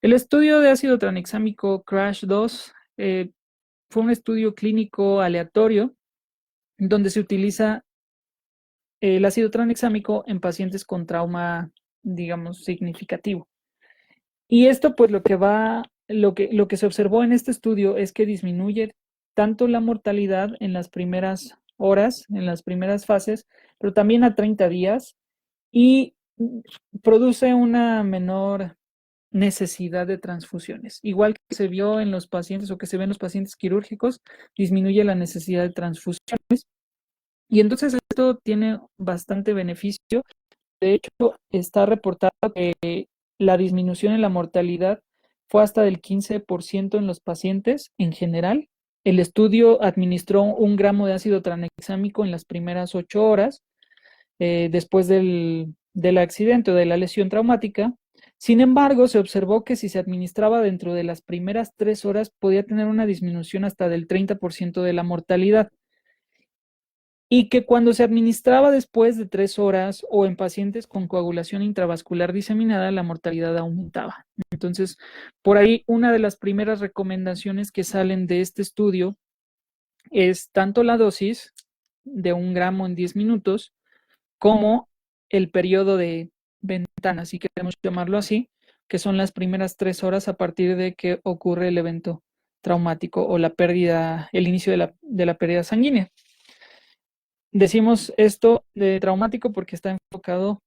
El estudio de ácido tranexámico CRASH-2 fue un estudio clínico aleatorio donde se utiliza el ácido tranexámico en pacientes con trauma, digamos, significativo. Y esto, pues, lo que se observó en este estudio es que disminuye tanto la mortalidad en las primeras horas, en las primeras fases, pero también a 30 días y produce una menor necesidad de transfusiones. Igual que se vio en los pacientes o que se ve en los pacientes quirúrgicos, disminuye la necesidad de transfusiones. Y entonces esto tiene bastante beneficio. De hecho, está reportado que la disminución en la mortalidad fue hasta del 15% en los pacientes en general. El estudio administró 1 gramo de ácido tranexámico en las primeras 8 horas después del accidente o de la lesión traumática. Sin embargo, se observó que si se administraba dentro de las primeras 3 horas podía tener una disminución hasta del 30% de la mortalidad y que cuando se administraba después de 3 horas o en pacientes con coagulación intravascular diseminada, la mortalidad aumentaba. Entonces, por ahí una de las primeras recomendaciones que salen de este estudio es tanto la dosis de 1 gramo en 10 minutos como el periodo de ventana, si queremos llamarlo así, que son las primeras 3 horas a partir de que ocurre el evento traumático o la pérdida, el inicio de la pérdida sanguínea. Decimos esto de traumático porque está enfocado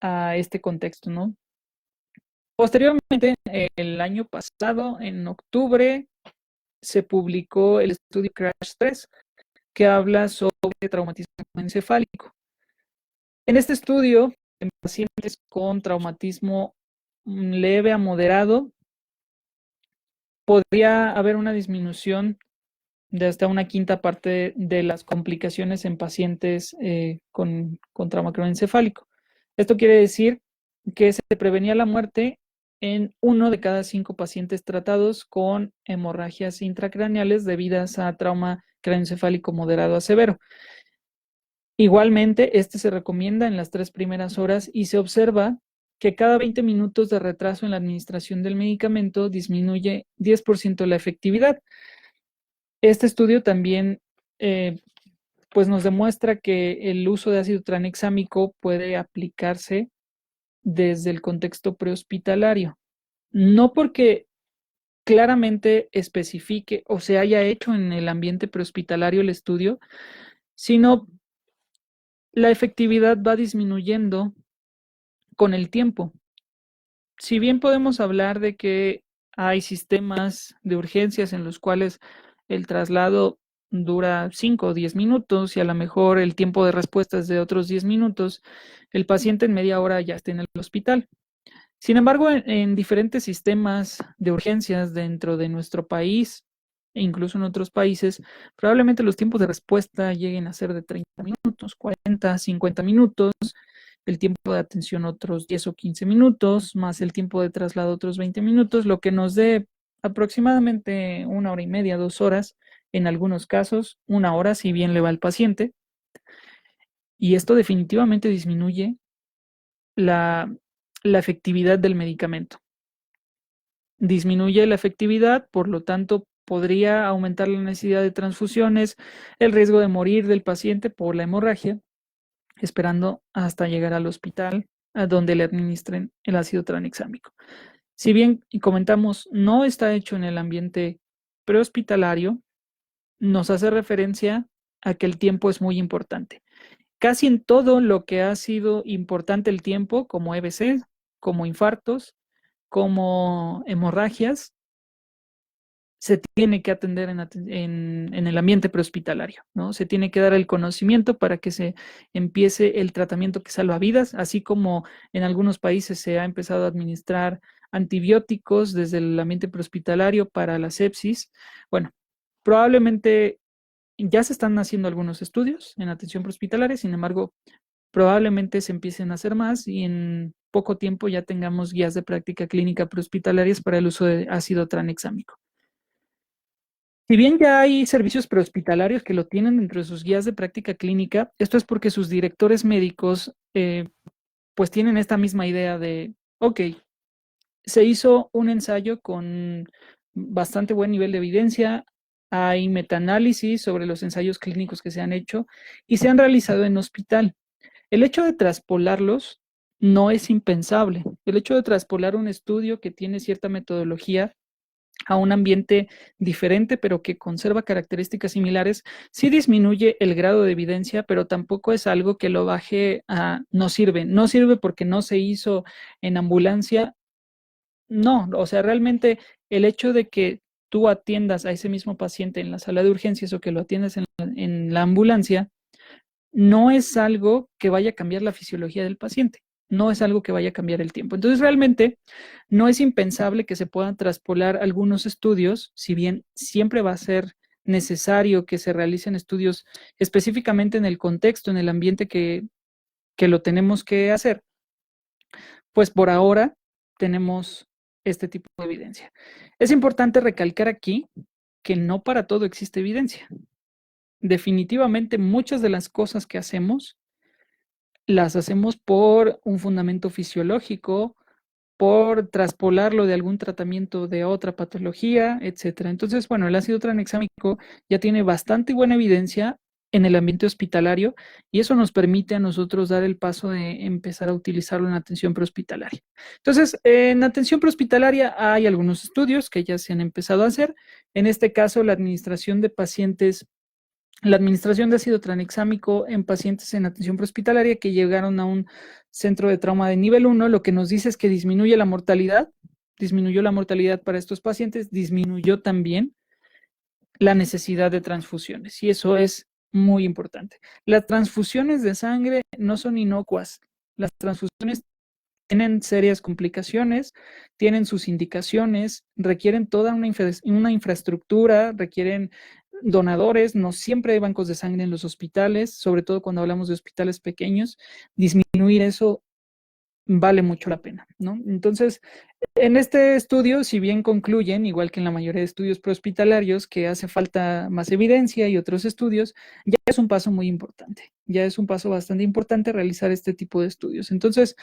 a este contexto, ¿no? Posteriormente, el año pasado, en octubre, se publicó el estudio CRASH-3, que habla sobre traumatismo encefálico. En este estudio, en pacientes con traumatismo leve a moderado, podría haber una disminución de hasta una quinta parte de las complicaciones en pacientes con trauma craneoencefálico. Esto quiere decir que se prevenía la muerte en 1 de cada 5 pacientes tratados con hemorragias intracraneales debidas a trauma craneoencefálico moderado a severo. Igualmente, este se recomienda en las 3 primeras horas y se observa que cada 20 minutos de retraso en la administración del medicamento disminuye 10% la efectividad. Este estudio también pues nos demuestra que el uso de ácido tranexámico puede aplicarse desde el contexto prehospitalario. No porque claramente especifique o se haya hecho en el ambiente prehospitalario el estudio, sino la efectividad va disminuyendo con el tiempo. Si bien podemos hablar de que hay sistemas de urgencias en los cuales el traslado dura 5 o 10 minutos y a lo mejor el tiempo de respuesta es de otros 10 minutos, el paciente en media hora ya está en el hospital. Sin embargo, en diferentes sistemas de urgencias dentro de nuestro país e incluso en otros países, probablemente los tiempos de respuesta lleguen a ser de 30 minutos, 40, 50 minutos, el tiempo de atención otros 10 o 15 minutos, más el tiempo de traslado otros 20 minutos, lo que nos dé aproximadamente 1 hora y media, 2 horas, en algunos casos 1 hora si bien le va al paciente. Y esto definitivamente disminuye la efectividad del medicamento. Disminuye la efectividad, por lo tanto, podría aumentar la necesidad de transfusiones, el riesgo de morir del paciente por la hemorragia, esperando hasta llegar al hospital, a donde le administren el ácido tranexámico. Si bien comentamos, no está hecho en el ambiente prehospitalario, nos hace referencia a que el tiempo es muy importante. Casi en todo lo que ha sido importante el tiempo, como EBC, como infartos, como hemorragias, se tiene que atender en el ambiente prehospitalario, ¿no? Se tiene que dar el conocimiento para que se empiece el tratamiento que salva vidas, así como en algunos países se ha empezado a administrar antibióticos desde el ambiente prehospitalario para la sepsis. Bueno, probablemente ya se están haciendo algunos estudios en atención prehospitalaria, sin embargo, probablemente se empiecen a hacer más y en poco tiempo ya tengamos guías de práctica clínica prehospitalarias para el uso de ácido tranexámico. Si bien ya hay servicios prehospitalarios que lo tienen dentro de sus guías de práctica clínica, esto es porque sus directores médicos pues tienen esta misma idea de, ok, se hizo un ensayo con bastante buen nivel de evidencia, hay metaanálisis sobre los ensayos clínicos que se han hecho y se han realizado en hospital. El hecho de traspolarlos no es impensable. El hecho de traspolar un estudio que tiene cierta metodología a un ambiente diferente, pero que conserva características similares, sí disminuye el grado de evidencia, pero tampoco es algo que lo baje a no sirve. No sirve porque no se hizo en ambulancia. No, o sea, realmente el hecho de que tú atiendas a ese mismo paciente en la sala de urgencias o que lo atiendas en la ambulancia, no es algo que vaya a cambiar la fisiología del paciente, no es algo que vaya a cambiar el tiempo. Entonces, realmente no es impensable que se puedan traspolar algunos estudios, si bien siempre va a ser necesario que se realicen estudios específicamente en el contexto, en el ambiente que lo tenemos que hacer, pues por ahora tenemos este tipo de evidencia. Es importante recalcar aquí que no para todo existe evidencia. Definitivamente muchas de las cosas que hacemos las hacemos por un fundamento fisiológico, por traspolarlo de algún tratamiento de otra patología, etcétera. Entonces, bueno, el ácido tranexámico ya tiene bastante buena evidencia en el ambiente hospitalario y eso nos permite a nosotros dar el paso de empezar a utilizarlo en atención prehospitalaria. Entonces, en atención prehospitalaria hay algunos estudios que ya se han empezado a hacer. En este caso, la administración de ácido tranexámico en pacientes en atención prehospitalaria que llegaron a un centro de trauma de nivel 1, lo que nos dice es que disminuyó la mortalidad para estos pacientes, disminuyó también la necesidad de transfusiones y eso es muy importante. Las transfusiones de sangre no son inocuas, las transfusiones tienen serias complicaciones, tienen sus indicaciones, requieren toda una infraestructura, requieren donadores, no siempre hay bancos de sangre en los hospitales, sobre todo cuando hablamos de hospitales pequeños, disminuir eso vale mucho la pena, ¿no? Entonces, en este estudio, si bien concluyen, igual que en la mayoría de estudios prehospitalarios, que hace falta más evidencia y otros estudios, ya es un paso muy importante, ya es un paso bastante importante realizar este tipo de estudios. Entonces,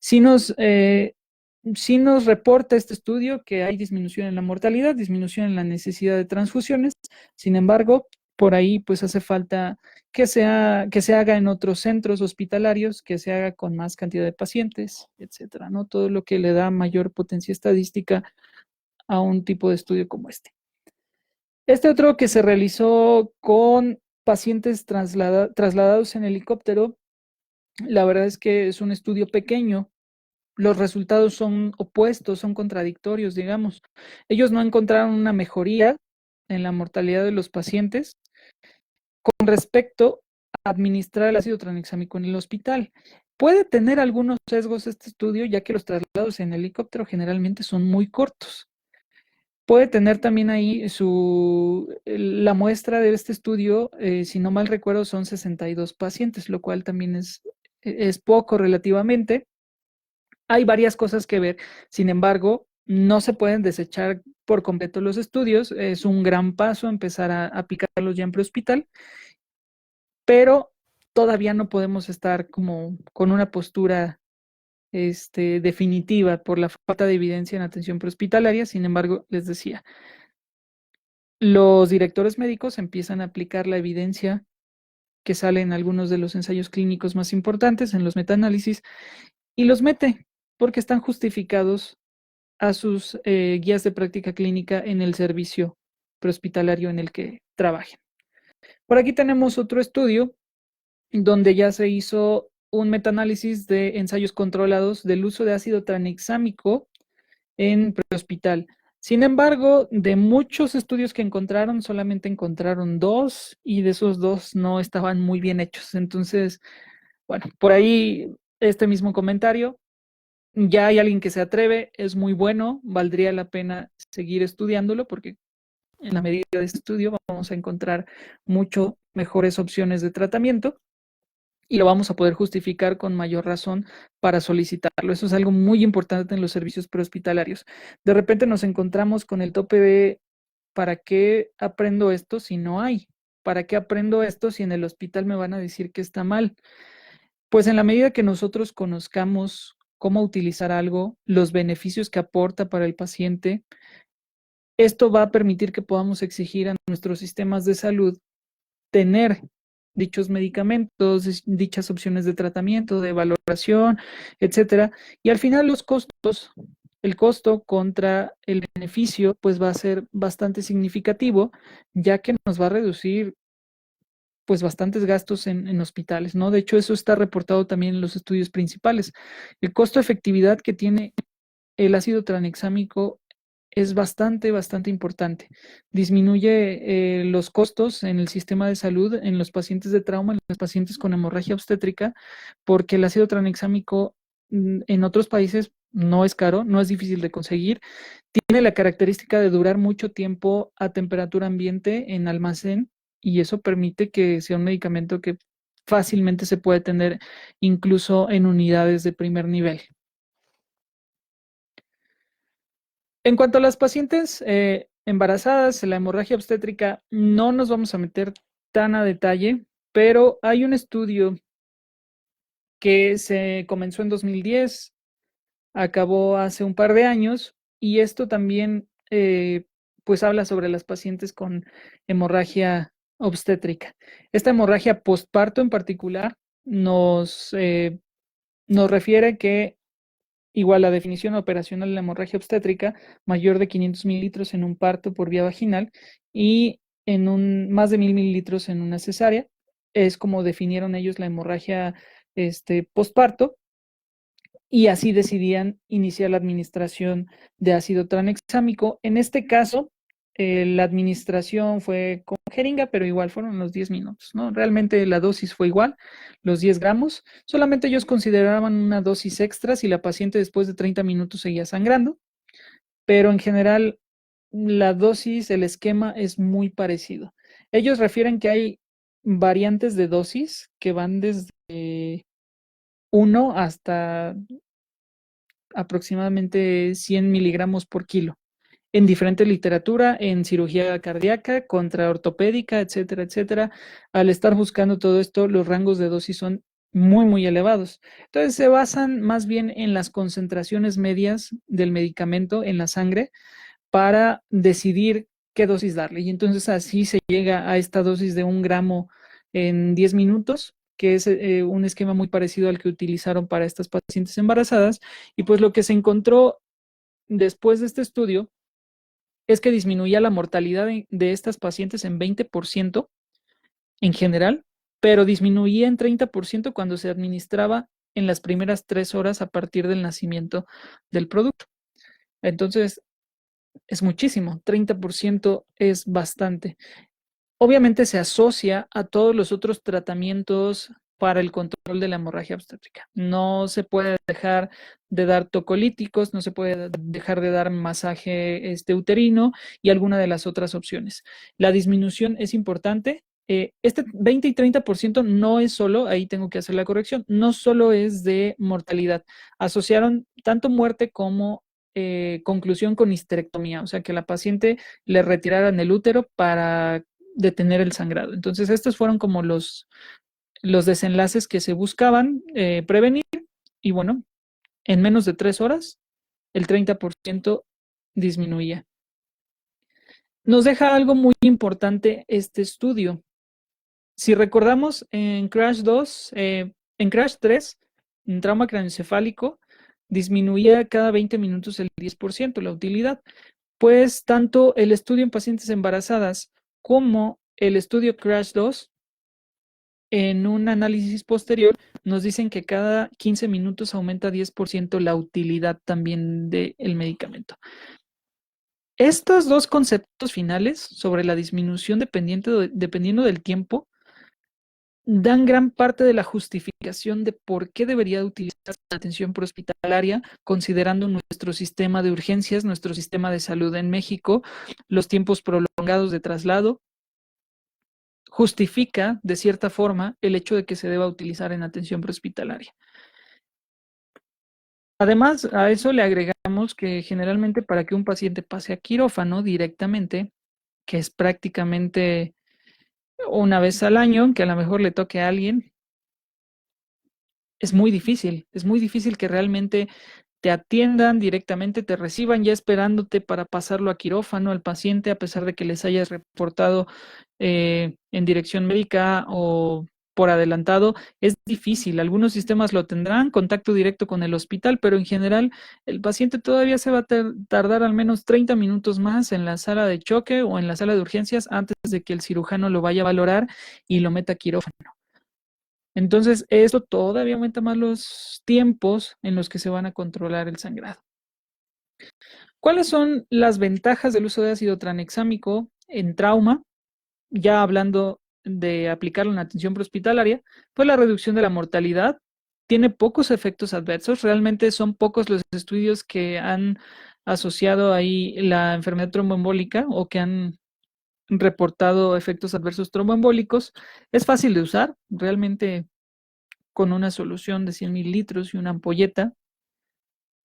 si nos, sí nos reporta este estudio que hay disminución en la mortalidad, disminución en la necesidad de transfusiones. Sin embargo, por ahí pues hace falta que se haga en otros centros hospitalarios, que se haga con más cantidad de pacientes, etcétera, ¿no? Todo lo que le da mayor potencia estadística a un tipo de estudio como este. Este otro que se realizó con pacientes trasladados en helicóptero, la verdad es que es un estudio pequeño, los resultados son opuestos, son contradictorios, digamos. Ellos no encontraron una mejoría en la mortalidad de los pacientes con respecto a administrar el ácido tranexámico en el hospital. Puede tener algunos sesgos este estudio, ya que los traslados en helicóptero generalmente son muy cortos. Puede tener también ahí la muestra de este estudio, si no mal recuerdo, son 62 pacientes, lo cual también es poco relativamente. Hay varias cosas que ver, sin embargo, no se pueden desechar por completo los estudios. Es un gran paso empezar a aplicarlos ya en prehospital, pero todavía no podemos estar como con una postura definitiva por la falta de evidencia en atención prehospitalaria. Sin embargo, les decía, los directores médicos empiezan a aplicar la evidencia que sale en algunos de los ensayos clínicos más importantes, en los metaanálisis, y los mete porque están justificados a sus guías de práctica clínica en el servicio prehospitalario en el que trabajen. Por aquí tenemos otro estudio donde ya se hizo un metaanálisis de ensayos controlados del uso de ácido tranexámico en prehospital. Sin embargo, de muchos estudios que encontraron, solamente encontraron 2 y de esos 2 no estaban muy bien hechos. Entonces, bueno, por ahí este mismo comentario, ya hay alguien que se atreve, es muy bueno, valdría la pena seguir estudiándolo porque en la medida de este estudio vamos a encontrar mucho mejores opciones de tratamiento y lo vamos a poder justificar con mayor razón para solicitarlo. Eso es algo muy importante en los servicios prehospitalarios. De repente nos encontramos con el tope de ¿para qué aprendo esto si no hay? ¿Para qué aprendo esto si en el hospital me van a decir que está mal? Pues en la medida que nosotros conozcamos cómo utilizar algo, los beneficios que aporta para el paciente, esto va a permitir que podamos exigir a nuestros sistemas de salud tener dichos medicamentos, dichas opciones de tratamiento, de valoración, etcétera. Y al final los costos, el costo contra el beneficio, pues va a ser bastante significativo, ya que nos va a reducir pues bastantes gastos en hospitales, ¿no? De hecho, eso está reportado también en los estudios principales. El costo-efectividad que tiene el ácido tranexámico es bastante importante. Disminuye los costos en el sistema de salud, en los pacientes de trauma, en los pacientes con hemorragia obstétrica, porque el ácido tranexámico en otros países no es caro, no es difícil de conseguir. Tiene la característica de durar mucho tiempo a temperatura ambiente en almacén y eso permite que sea un medicamento que fácilmente se puede tener incluso en unidades de primer nivel. En cuanto a las pacientes embarazadas, la hemorragia obstétrica, no nos vamos a meter tan a detalle, pero hay un estudio que se comenzó en 2010, acabó hace un par de años, y esto también pues habla sobre las pacientes con hemorragia obstétrica. Esta hemorragia postparto en particular nos refiere que igual la definición operacional de la hemorragia obstétrica, mayor de 500 mililitros en un parto por vía vaginal y en más de 1000 mililitros en una cesárea. Es como definieron ellos la hemorragia postparto y así decidían iniciar la administración de ácido tranexámico. En este caso, la administración fue con jeringa, pero igual fueron los 10 minutos, ¿no? Realmente la dosis fue igual, los 10 gramos. Solamente ellos consideraban una dosis extra si la paciente después de 30 minutos seguía sangrando, pero en general la dosis, el esquema es muy parecido. Ellos refieren que hay variantes de dosis que van desde 1 hasta aproximadamente 100 miligramos por kilo, en diferente literatura, en cirugía cardíaca, contra ortopédica, etcétera, etcétera. Al estar buscando todo esto, los rangos de dosis son muy, muy elevados. Entonces se basan más bien en las concentraciones medias del medicamento en la sangre para decidir qué dosis darle. Y entonces así se llega a esta dosis de 1 gramo en 10 minutos, que es un esquema muy parecido al que utilizaron para estas pacientes embarazadas. Y pues lo que se encontró después de este estudio es que disminuía la mortalidad de estas pacientes en 20% en general, pero disminuía en 30% cuando se administraba en las primeras 3 horas a partir del nacimiento del producto. Entonces, es muchísimo, 30% es bastante. Obviamente se asocia a todos los otros tratamientos para el control de la hemorragia obstétrica. No se puede dejar de dar tocolíticos, no se puede dejar de dar masaje uterino y alguna de las otras opciones. La disminución es importante. Este 20 y 30% no es solo, ahí tengo que hacer la corrección, no solo es de mortalidad. Asociaron tanto muerte como conclusión con histerectomía, o sea que la paciente le retiraran el útero para detener el sangrado. Entonces, estos fueron como los desenlaces que se buscaban prevenir y bueno, en menos de 3 horas, el 30% disminuía. Nos deja algo muy importante este estudio. Si recordamos, en Crash 2, en Crash 3, en trauma craneoencefálico, disminuía cada 20 minutos el 10% la utilidad. Pues tanto el estudio en pacientes embarazadas como el estudio Crash 2, en un análisis posterior, nos dicen que cada 15 minutos aumenta 10% la utilidad también del medicamento. Estos dos conceptos finales sobre la disminución dependiendo del tiempo dan gran parte de la justificación de por qué debería utilizarse la atención prehospitalaria, considerando nuestro sistema de urgencias, nuestro sistema de salud en México, los tiempos prolongados de traslado, justifica de cierta forma el hecho de que se deba utilizar en atención prehospitalaria. Además, a eso le agregamos que generalmente para que un paciente pase a quirófano directamente, que es prácticamente una vez al año, que a lo mejor le toque a alguien, es muy difícil que realmente te atiendan directamente, te reciban ya esperándote para pasarlo a quirófano al paciente, a pesar de que les hayas reportado en dirección médica o por adelantado, es difícil. Algunos sistemas lo tendrán, contacto directo con el hospital, pero en general el paciente todavía se va a tardar al menos 30 minutos más en la sala de choque o en la sala de urgencias antes de que el cirujano lo vaya a valorar y lo meta a quirófano. Entonces, esto todavía aumenta más los tiempos en los que se van a controlar el sangrado. ¿Cuáles son las ventajas del uso de ácido tranexámico en trauma? Ya hablando de aplicarlo en atención prehospitalaria, pues la reducción de la mortalidad tiene pocos efectos adversos. Realmente son pocos los estudios que han asociado ahí la enfermedad tromboembólica o que han reportado efectos adversos tromboembólicos. Es fácil de usar, realmente con una solución de 100 mililitros y una ampolleta,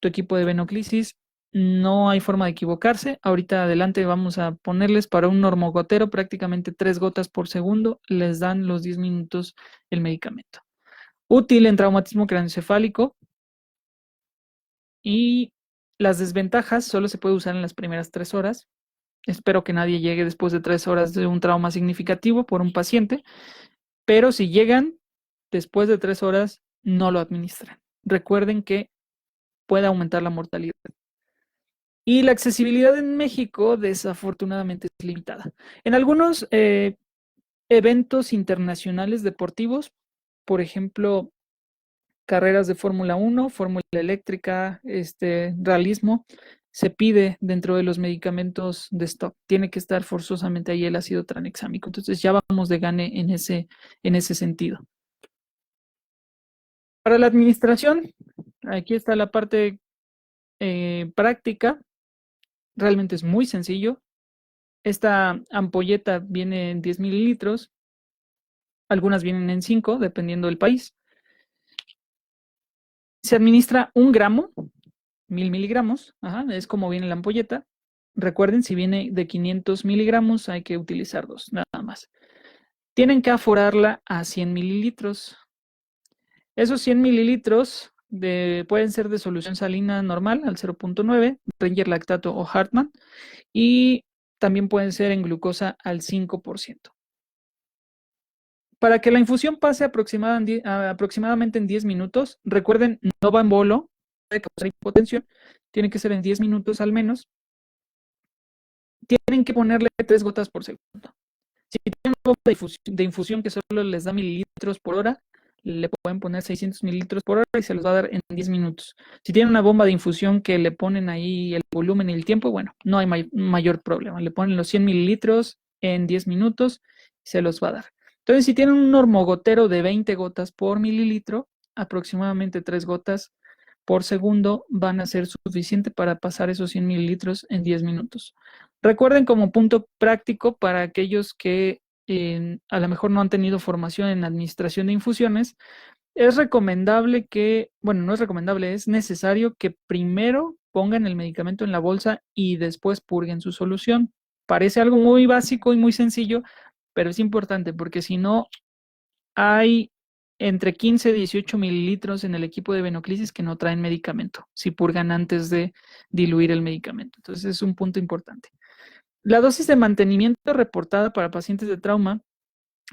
tu equipo de venoclisis, no hay forma de equivocarse. Ahorita adelante vamos a ponerles para un normogotero prácticamente 3 gotas por segundo, les dan los 10 minutos el medicamento. Útil en traumatismo craneoencefálico y las desventajas solo se puede usar en las primeras 3 horas. Espero que nadie llegue después de 3 horas de un trauma significativo por un paciente, pero si llegan después de 3 horas, no lo administran. Recuerden que puede aumentar la mortalidad. Y la accesibilidad en México desafortunadamente es limitada. En algunos eventos internacionales deportivos, por ejemplo, carreras de Fórmula 1, Fórmula eléctrica, realismo, se pide dentro de los medicamentos de stock. Tiene que estar forzosamente ahí el ácido tranexámico. Entonces ya vamos de gane en ese sentido. Para la administración, aquí está la parte práctica. Realmente es muy sencillo. Esta ampolleta viene en 10 mililitros, algunas vienen en 5, dependiendo del país. Se administra 1 gramo, 1000 miligramos, es como viene la ampolleta. Recuerden, si viene de 500 miligramos, hay que utilizar 2, nada más. Tienen que aforarla a 100 mililitros. Esos 100 mililitros pueden ser de solución salina normal al 0.9, Ranger lactato o Hartmann, y también pueden ser en glucosa al 5%. Para que la infusión pase aproximadamente en 10 minutos, recuerden, no va en bolo, puede causar hipotensión, tiene que ser en 10 minutos al menos. Tienen que ponerle 3 gotas por segundo. Si tienen una bomba de infusión que solo les da mililitros por hora, le pueden poner 600 mililitros por hora y se los va a dar en 10 minutos. Si tienen una bomba de infusión que le ponen ahí el volumen y el tiempo, bueno, no hay mayor problema. Le ponen los 100 mililitros en 10 minutos y se los va a dar. Entonces, si tienen un normogotero de 20 gotas por mililitro, aproximadamente 3 gotas por segundo van a ser suficiente para pasar esos 100 mililitros en 10 minutos. Recuerden, como punto práctico para aquellos que a lo mejor no han tenido formación en administración de infusiones, es recomendable que, bueno, no es recomendable, es necesario que primero pongan el medicamento en la bolsa y después purguen su solución. Parece algo muy básico y muy sencillo, pero es importante porque si no, hay entre 15 y 18 mililitros en el equipo de venoclisis que no traen medicamento, si purgan antes de diluir el medicamento. Entonces es un punto importante. La dosis de mantenimiento reportada para pacientes de trauma,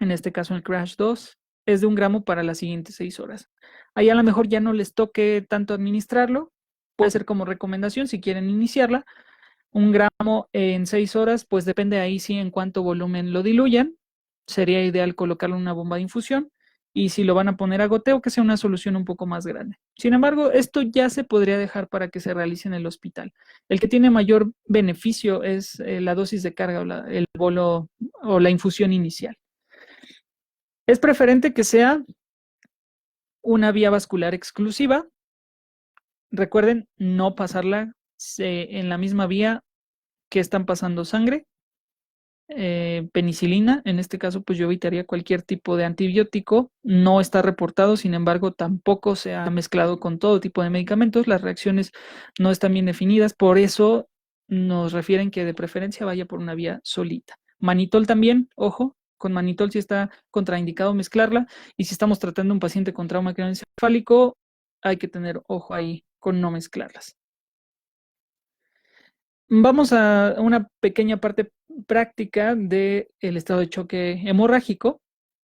en este caso en el CRASH 2, es de 1 gramo para las siguientes 6 horas. Ahí a lo mejor ya no les toque tanto administrarlo, puede ser como recomendación si quieren iniciarla. 1 gramo en 6 horas, pues depende ahí sí en cuánto volumen lo diluyan. Sería ideal colocarlo en una bomba de infusión y si lo van a poner a goteo, que sea una solución un poco más grande. Sin embargo, esto ya se podría dejar para que se realice en el hospital. El que tiene mayor beneficio es la dosis de carga o el bolo o la infusión inicial. Es preferente que sea una vía vascular exclusiva. Recuerden no pasarla en la misma vía que están pasando sangre. Penicilina, en este caso pues yo evitaría cualquier tipo de antibiótico, no está reportado, sin embargo tampoco se ha mezclado con todo tipo de medicamentos, las reacciones no están bien definidas, por eso nos refieren que de preferencia vaya por una vía solita. Manitol también, ojo, con manitol sí está contraindicado mezclarla, y si estamos tratando a un paciente con trauma craneoencefálico, hay que tener ojo ahí con no mezclarlas. Vamos a una pequeña parte práctica del estado de choque hemorrágico.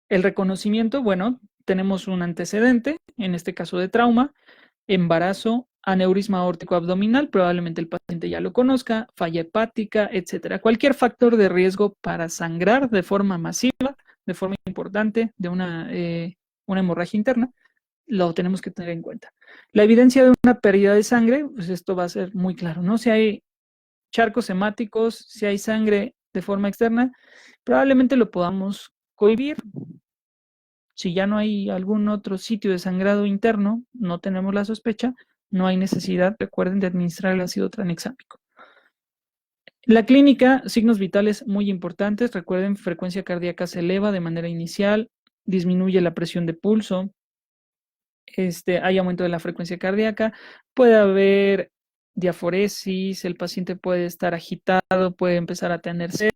El reconocimiento, bueno, tenemos un antecedente, en este caso de trauma, embarazo, aneurisma aórtico abdominal, probablemente el paciente ya lo conozca, falla hepática, etcétera. Cualquier factor de riesgo para sangrar de forma masiva, de forma importante, de una hemorragia interna, lo tenemos que tener en cuenta. La evidencia de una pérdida de sangre, pues esto va a ser muy claro, ¿no? Si hay charcos hemáticos, si hay sangre de forma externa, probablemente lo podamos cohibir. Si ya no hay algún otro sitio de sangrado interno, no tenemos la sospecha, no hay necesidad, recuerden, de administrar el ácido tranexámico. La clínica, signos vitales muy importantes, recuerden, frecuencia cardíaca se eleva de manera inicial, disminuye la presión de pulso, hay aumento de la frecuencia cardíaca, puede haber diaforesis, el paciente puede estar agitado, puede empezar a tener sed,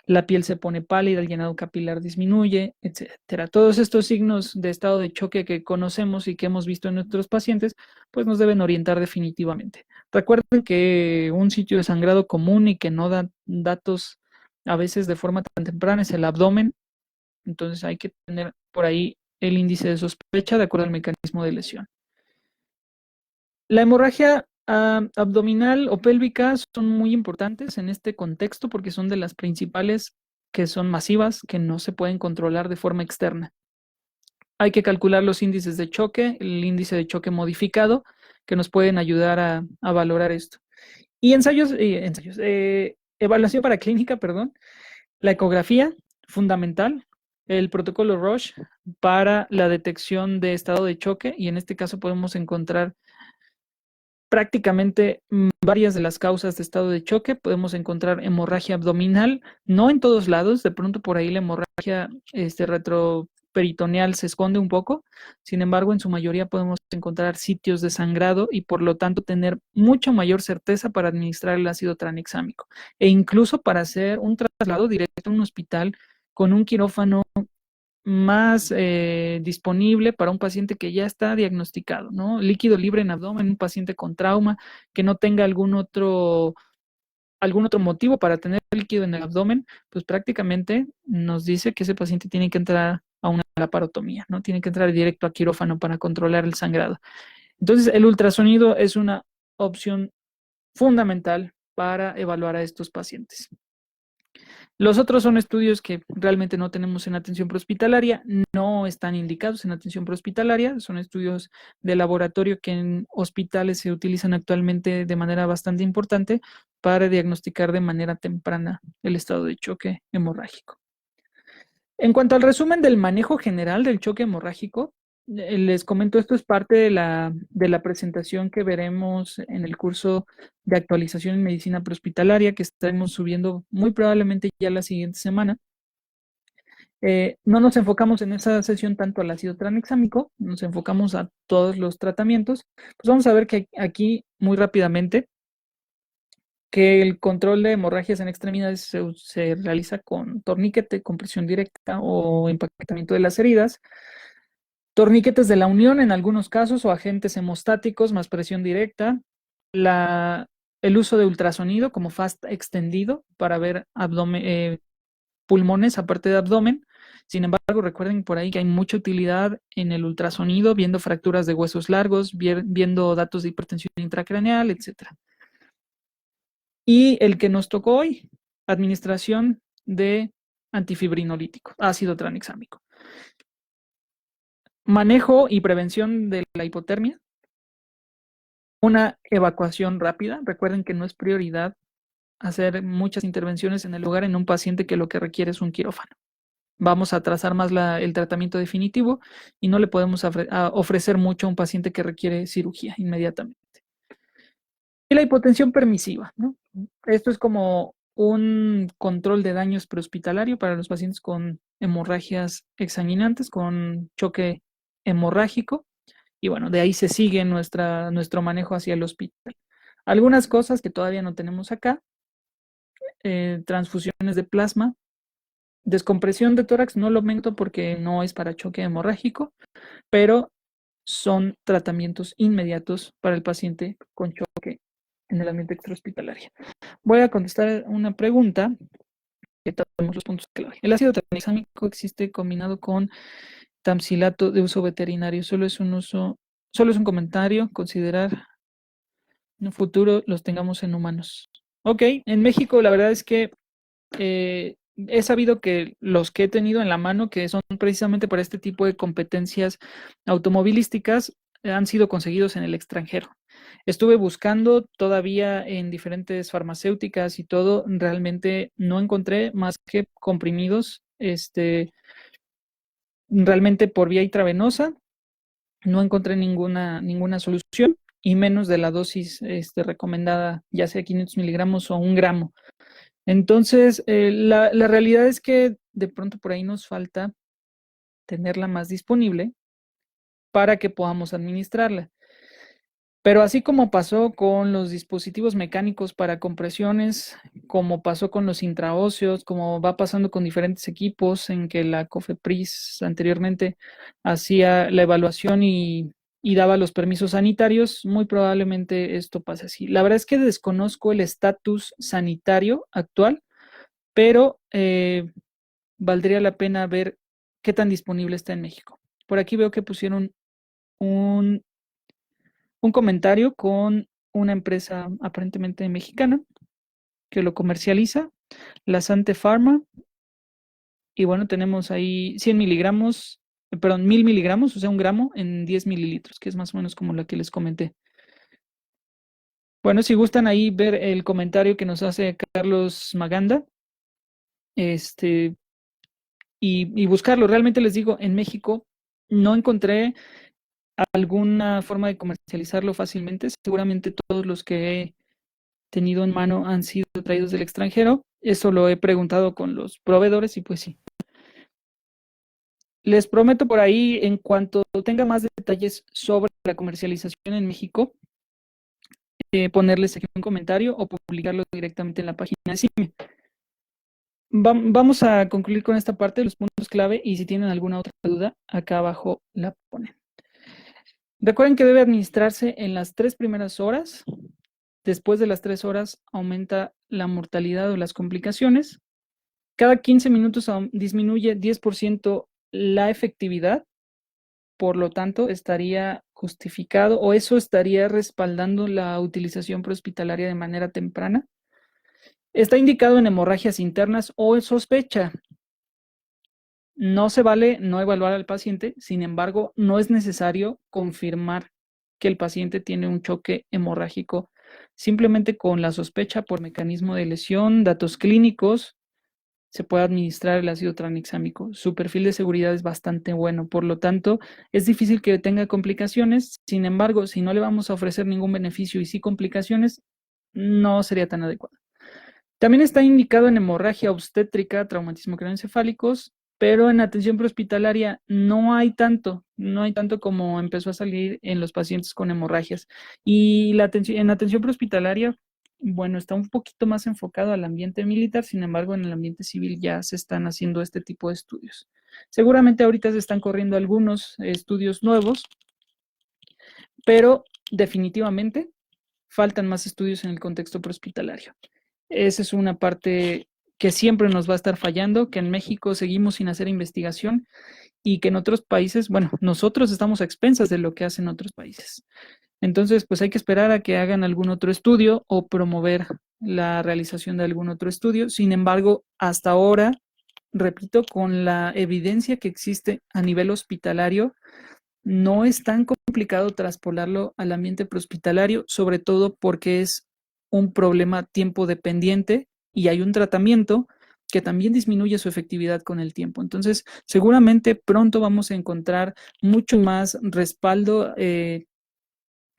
la piel se pone pálida, el llenado capilar disminuye, etcétera. Todos estos signos de estado de choque que conocemos y que hemos visto en nuestros pacientes, pues nos deben orientar definitivamente. Recuerden que un sitio de sangrado común y que no da datos a veces de forma tan temprana es el abdomen, entonces hay que tener por ahí el índice de sospecha de acuerdo al mecanismo de lesión. La hemorragia abdominal o pélvica son muy importantes en este contexto porque son de las principales que son masivas, que no se pueden controlar de forma externa. Hay que calcular los índices de choque, el índice de choque modificado, que nos pueden ayudar a valorar esto. Y evaluación para clínica, perdón, la ecografía, fundamental, el protocolo Roche para la detección de estado de choque, y en este caso podemos encontrar prácticamente varias de las causas de estado de choque. Podemos encontrar hemorragia abdominal, no en todos lados, de pronto por ahí la hemorragia retroperitoneal se esconde un poco. Sin embargo, en su mayoría podemos encontrar sitios de sangrado y por lo tanto tener mucha mayor certeza para administrar el ácido tranexámico e incluso para hacer un traslado directo a un hospital con un quirófano más disponible para un paciente que ya está diagnosticado, ¿no? Líquido libre en abdomen, un paciente con trauma, que no tenga algún otro motivo para tener líquido en el abdomen, pues prácticamente nos dice que ese paciente tiene que entrar a una laparotomía, ¿no? Tiene que entrar directo a quirófano para controlar el sangrado. Entonces, el ultrasonido es una opción fundamental para evaluar a estos pacientes. Los otros son estudios que realmente no tenemos en atención prehospitalaria, no están indicados en atención prehospitalaria, son estudios de laboratorio que en hospitales se utilizan actualmente de manera bastante importante para diagnosticar de manera temprana el estado de choque hemorrágico. En cuanto al resumen del manejo general del choque hemorrágico, les comento, esto es parte de la presentación que veremos en el curso de actualización en medicina prehospitalaria que estaremos subiendo muy probablemente ya la siguiente semana. No nos enfocamos en esa sesión tanto al ácido tranexámico, nos enfocamos a todos los tratamientos. Pues vamos a ver que aquí muy rápidamente que el control de hemorragias en extremidades se realiza con torniquete, con presión directa o empaquetamiento de las heridas, torniquetes de la unión en algunos casos o agentes hemostáticos más presión directa, el uso de ultrasonido como FAST extendido para ver pulmones aparte de abdomen. Sin embargo, recuerden por ahí que hay mucha utilidad en el ultrasonido, viendo fracturas de huesos largos, viendo datos de hipertensión intracraneal, etcétera. Y el que nos tocó hoy, administración de antifibrinolítico, ácido tranexámico. Manejo y prevención de la hipotermia. Una evacuación rápida. Recuerden que no es prioridad hacer muchas intervenciones en el lugar en un paciente que lo que requiere es un quirófano. Vamos a atrasar más el tratamiento definitivo y no le podemos ofrecer mucho a un paciente que requiere cirugía inmediatamente. Y la hipotensión permisiva, ¿no? Esto es como un control de daños prehospitalario para los pacientes con hemorragias exsanguinantes, con choque hemorrágico. Y bueno, de ahí se sigue nuestro manejo hacia el hospital. Algunas cosas que todavía no tenemos acá, transfusiones de plasma, descompresión de tórax, no lo aumento porque no es para choque hemorrágico, pero son tratamientos inmediatos para el paciente con choque en el ambiente extrahospitalario. Voy a contestar una pregunta que tratamos los puntos clave. El ácido tranexámico existe combinado con tamsilato de uso veterinario. Solo es un comentario, considerar en un futuro los tengamos en humanos. Ok, en México la verdad es que he sabido que los que he tenido en la mano, que son precisamente para este tipo de competencias automovilísticas, han sido conseguidos en el extranjero. Estuve buscando todavía en diferentes farmacéuticas y todo, realmente no encontré más que comprimidos, realmente por vía intravenosa, no encontré ninguna solución y menos de la dosis recomendada, ya sea 500 miligramos o 1 gramo. Entonces, la realidad es que de pronto por ahí nos falta tenerla más disponible para que podamos administrarla. Pero así como pasó con los dispositivos mecánicos para compresiones, como pasó con los intraóseos, como va pasando con diferentes equipos en que la COFEPRIS anteriormente hacía la evaluación y daba los permisos sanitarios, muy probablemente esto pase así. La verdad es que desconozco el estatus sanitario actual, pero valdría la pena ver qué tan disponible está en México. Por aquí veo que pusieron un comentario con una empresa aparentemente mexicana que lo comercializa, la Sante Pharma, y bueno, tenemos ahí 100 miligramos, perdón, 1000 miligramos, o sea, 1 gramo en 10 mililitros, que es más o menos como la que les comenté. Bueno, si gustan ahí ver el comentario que nos hace Carlos Maganda, y buscarlo. Realmente les digo, en México no encontré alguna forma de comercializarlo fácilmente. Seguramente todos los que he tenido en mano han sido traídos del extranjero. Eso lo he preguntado con los proveedores y pues sí. Les prometo por ahí, en cuanto tenga más detalles sobre la comercialización en México, ponerles aquí un comentario o publicarlo directamente en la página de CIME. Vamos a concluir con esta parte de los puntos clave y si tienen alguna otra duda, acá abajo la ponen. Recuerden que debe administrarse en las 3 primeras horas. Después de las 3 horas aumenta la mortalidad o las complicaciones. Cada 15 minutos disminuye 10% la efectividad. Por lo tanto, estaría justificado o eso estaría respaldando la utilización prehospitalaria de manera temprana. Está indicado en hemorragias internas o en sospecha. No se vale no evaluar al paciente, sin embargo, no es necesario confirmar que el paciente tiene un choque hemorrágico. Simplemente con la sospecha por mecanismo de lesión, datos clínicos, se puede administrar el ácido tranexámico. Su perfil de seguridad es bastante bueno, por lo tanto, es difícil que tenga complicaciones. Sin embargo, si no le vamos a ofrecer ningún beneficio y sí complicaciones, no sería tan adecuado. También está indicado en hemorragia obstétrica, traumatismo craneoencefálicos, pero en atención prehospitalaria no hay tanto como empezó a salir en los pacientes con hemorragias. Y en atención prehospitalaria, bueno, está un poquito más enfocado al ambiente militar, sin embargo, en el ambiente civil ya se están haciendo este tipo de estudios. Seguramente ahorita se están corriendo algunos estudios nuevos, pero definitivamente faltan más estudios en el contexto prehospitalario. Esa es una parte que siempre nos va a estar fallando, que en México seguimos sin hacer investigación y que en otros países, bueno, nosotros estamos a expensas de lo que hacen otros países. Entonces, pues hay que esperar a que hagan algún otro estudio o promover la realización de algún otro estudio. Sin embargo, hasta ahora, repito, con la evidencia que existe a nivel hospitalario, no es tan complicado traspolarlo al ambiente prehospitalario, sobre todo porque es un problema tiempo dependiente y hay un tratamiento que también disminuye su efectividad con el tiempo. Entonces, seguramente pronto vamos a encontrar mucho más respaldo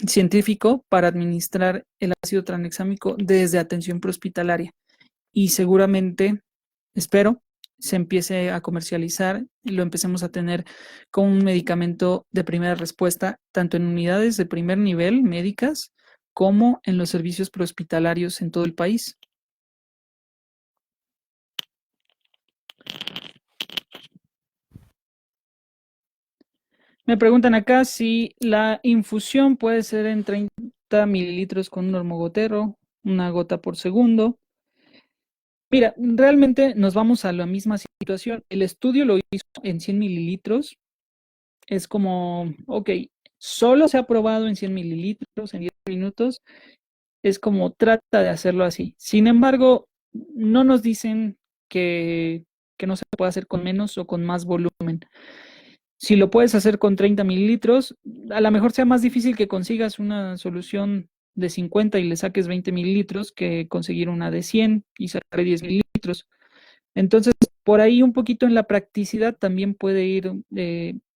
científico para administrar el ácido tranexámico desde atención prehospitalaria. Y seguramente, espero, se empiece a comercializar y lo empecemos a tener como un medicamento de primera respuesta, tanto en unidades de primer nivel médicas como en los servicios prehospitalarios en todo el país. Me preguntan acá si la infusión puede ser en 30 mililitros con un hormogotero, una gota por segundo. Mira, realmente nos vamos a la misma situación. El estudio lo hizo en 100 mililitros. Es como, ok, solo se ha probado en 100 mililitros, en 10 minutos. Es como trata de hacerlo así. Sin embargo, no nos dicen que no se puede hacer con menos o con más volumen. Si lo puedes hacer con 30 mililitros, a lo mejor sea más difícil que consigas una solución de 50 y le saques 20 mililitros que conseguir una de 100 y sacar 10 mililitros. Entonces, por ahí un poquito en la practicidad también puede ir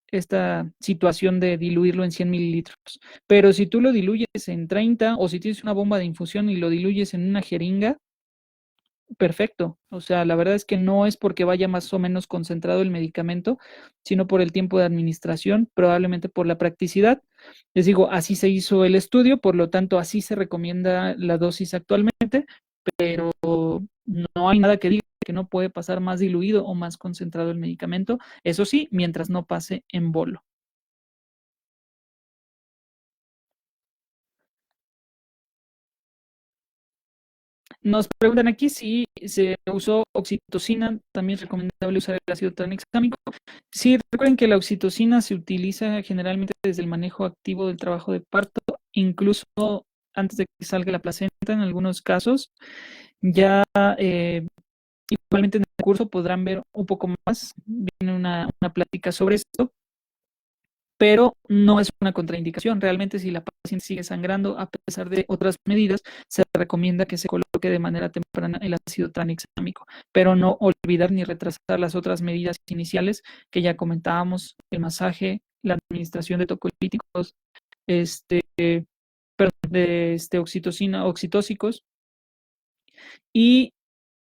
esta situación de diluirlo en 100 mililitros. Pero si tú lo diluyes en 30 o si tienes una bomba de infusión y lo diluyes en una jeringa, perfecto. O sea, la verdad es que no es porque vaya más o menos concentrado el medicamento, sino por el tiempo de administración, probablemente por la practicidad. Les digo, así se hizo el estudio, por lo tanto, así se recomienda la dosis actualmente, pero no hay nada que diga que no puede pasar más diluido o más concentrado el medicamento. Eso sí, mientras no pase en bolo. Nos preguntan aquí si se usó oxitocina, también es recomendable usar el ácido tranexámico. Sí, recuerden que la oxitocina se utiliza generalmente desde el manejo activo del trabajo de parto, incluso antes de que salga la placenta en algunos casos. Ya igualmente en el curso podrán ver un poco más, viene una plática sobre esto, pero no es una contraindicación. Realmente, si la paciente sigue sangrando, a pesar de otras medidas, se recomienda que se coloque de manera temprana el ácido tranexámico, pero no olvidar ni retrasar las otras medidas iniciales que ya comentábamos, el masaje, la administración de tocolíticos, perdón, de oxitocina, oxitóxicos y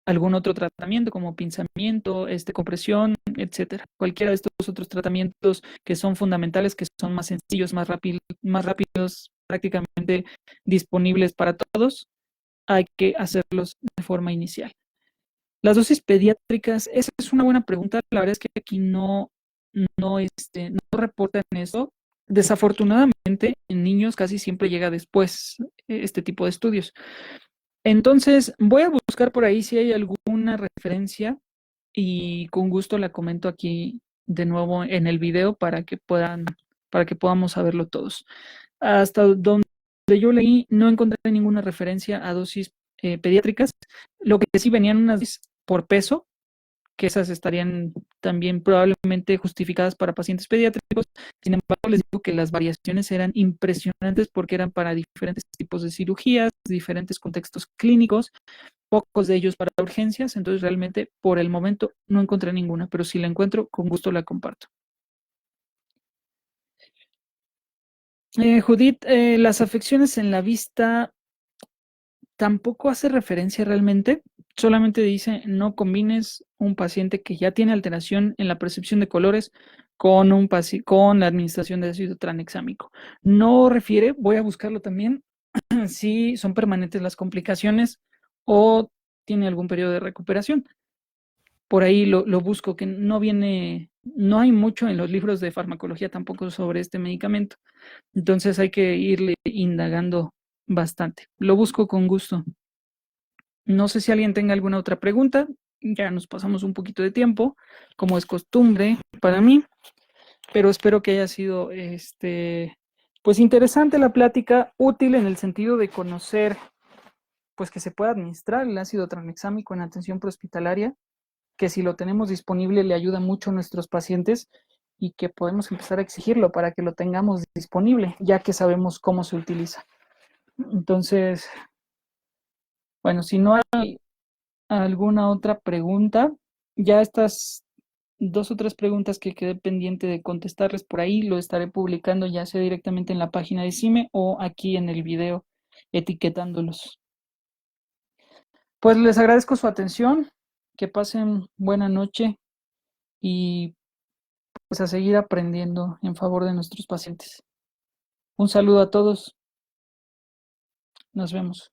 algún otro tratamiento como pinzamiento, compresión, etcétera. Cualquiera de estos otros tratamientos que son fundamentales, que son más sencillos, más rápidos, prácticamente disponibles para todos, hay que hacerlos de forma inicial. Las dosis pediátricas, esa es una buena pregunta. La verdad es que aquí no reportan eso. Desafortunadamente, en niños casi siempre llega después este tipo de estudios. Entonces, voy a buscar por ahí si hay alguna referencia y con gusto la comento aquí de nuevo en el video para que podamos saberlo todos. Hasta donde yo leí, no encontré ninguna referencia a dosis pediátricas. Lo que sí venían unas dosis por peso, que esas estarían también probablemente justificadas para pacientes pediátricos. Sin embargo, les digo que las variaciones eran impresionantes porque eran para diferentes tipos de cirugías, diferentes contextos clínicos, pocos de ellos para urgencias. Entonces, realmente, por el momento, no encontré ninguna, pero si la encuentro, con gusto la comparto. Judith, las afecciones en la vista tampoco hace referencia realmente, solamente dice no combines un paciente que ya tiene alteración en la percepción de colores con con la administración de ácido tranexámico. No refiere, voy a buscarlo también, si son permanentes las complicaciones o tiene algún periodo de recuperación. Por ahí lo busco, que no viene, no hay mucho en los libros de farmacología tampoco sobre este medicamento. Entonces hay que irle indagando bastante. Lo busco con gusto. No sé si alguien tenga alguna otra pregunta. Ya nos pasamos un poquito de tiempo, como es costumbre para mí, pero espero que haya sido pues interesante la plática, útil en el sentido de conocer pues que se puede administrar el ácido tranexámico en atención prehospitalaria, que si lo tenemos disponible le ayuda mucho a nuestros pacientes y que podemos empezar a exigirlo para que lo tengamos disponible, ya que sabemos cómo se utiliza. Entonces, bueno, si no hay alguna otra pregunta, ya estas 2 o 3 preguntas que quedé pendiente de contestarles por ahí, lo estaré publicando ya sea directamente en la página de CIME o aquí en el video etiquetándolos. Pues les agradezco su atención, que pasen buena noche y pues a seguir aprendiendo en favor de nuestros pacientes. Un saludo a todos, nos vemos.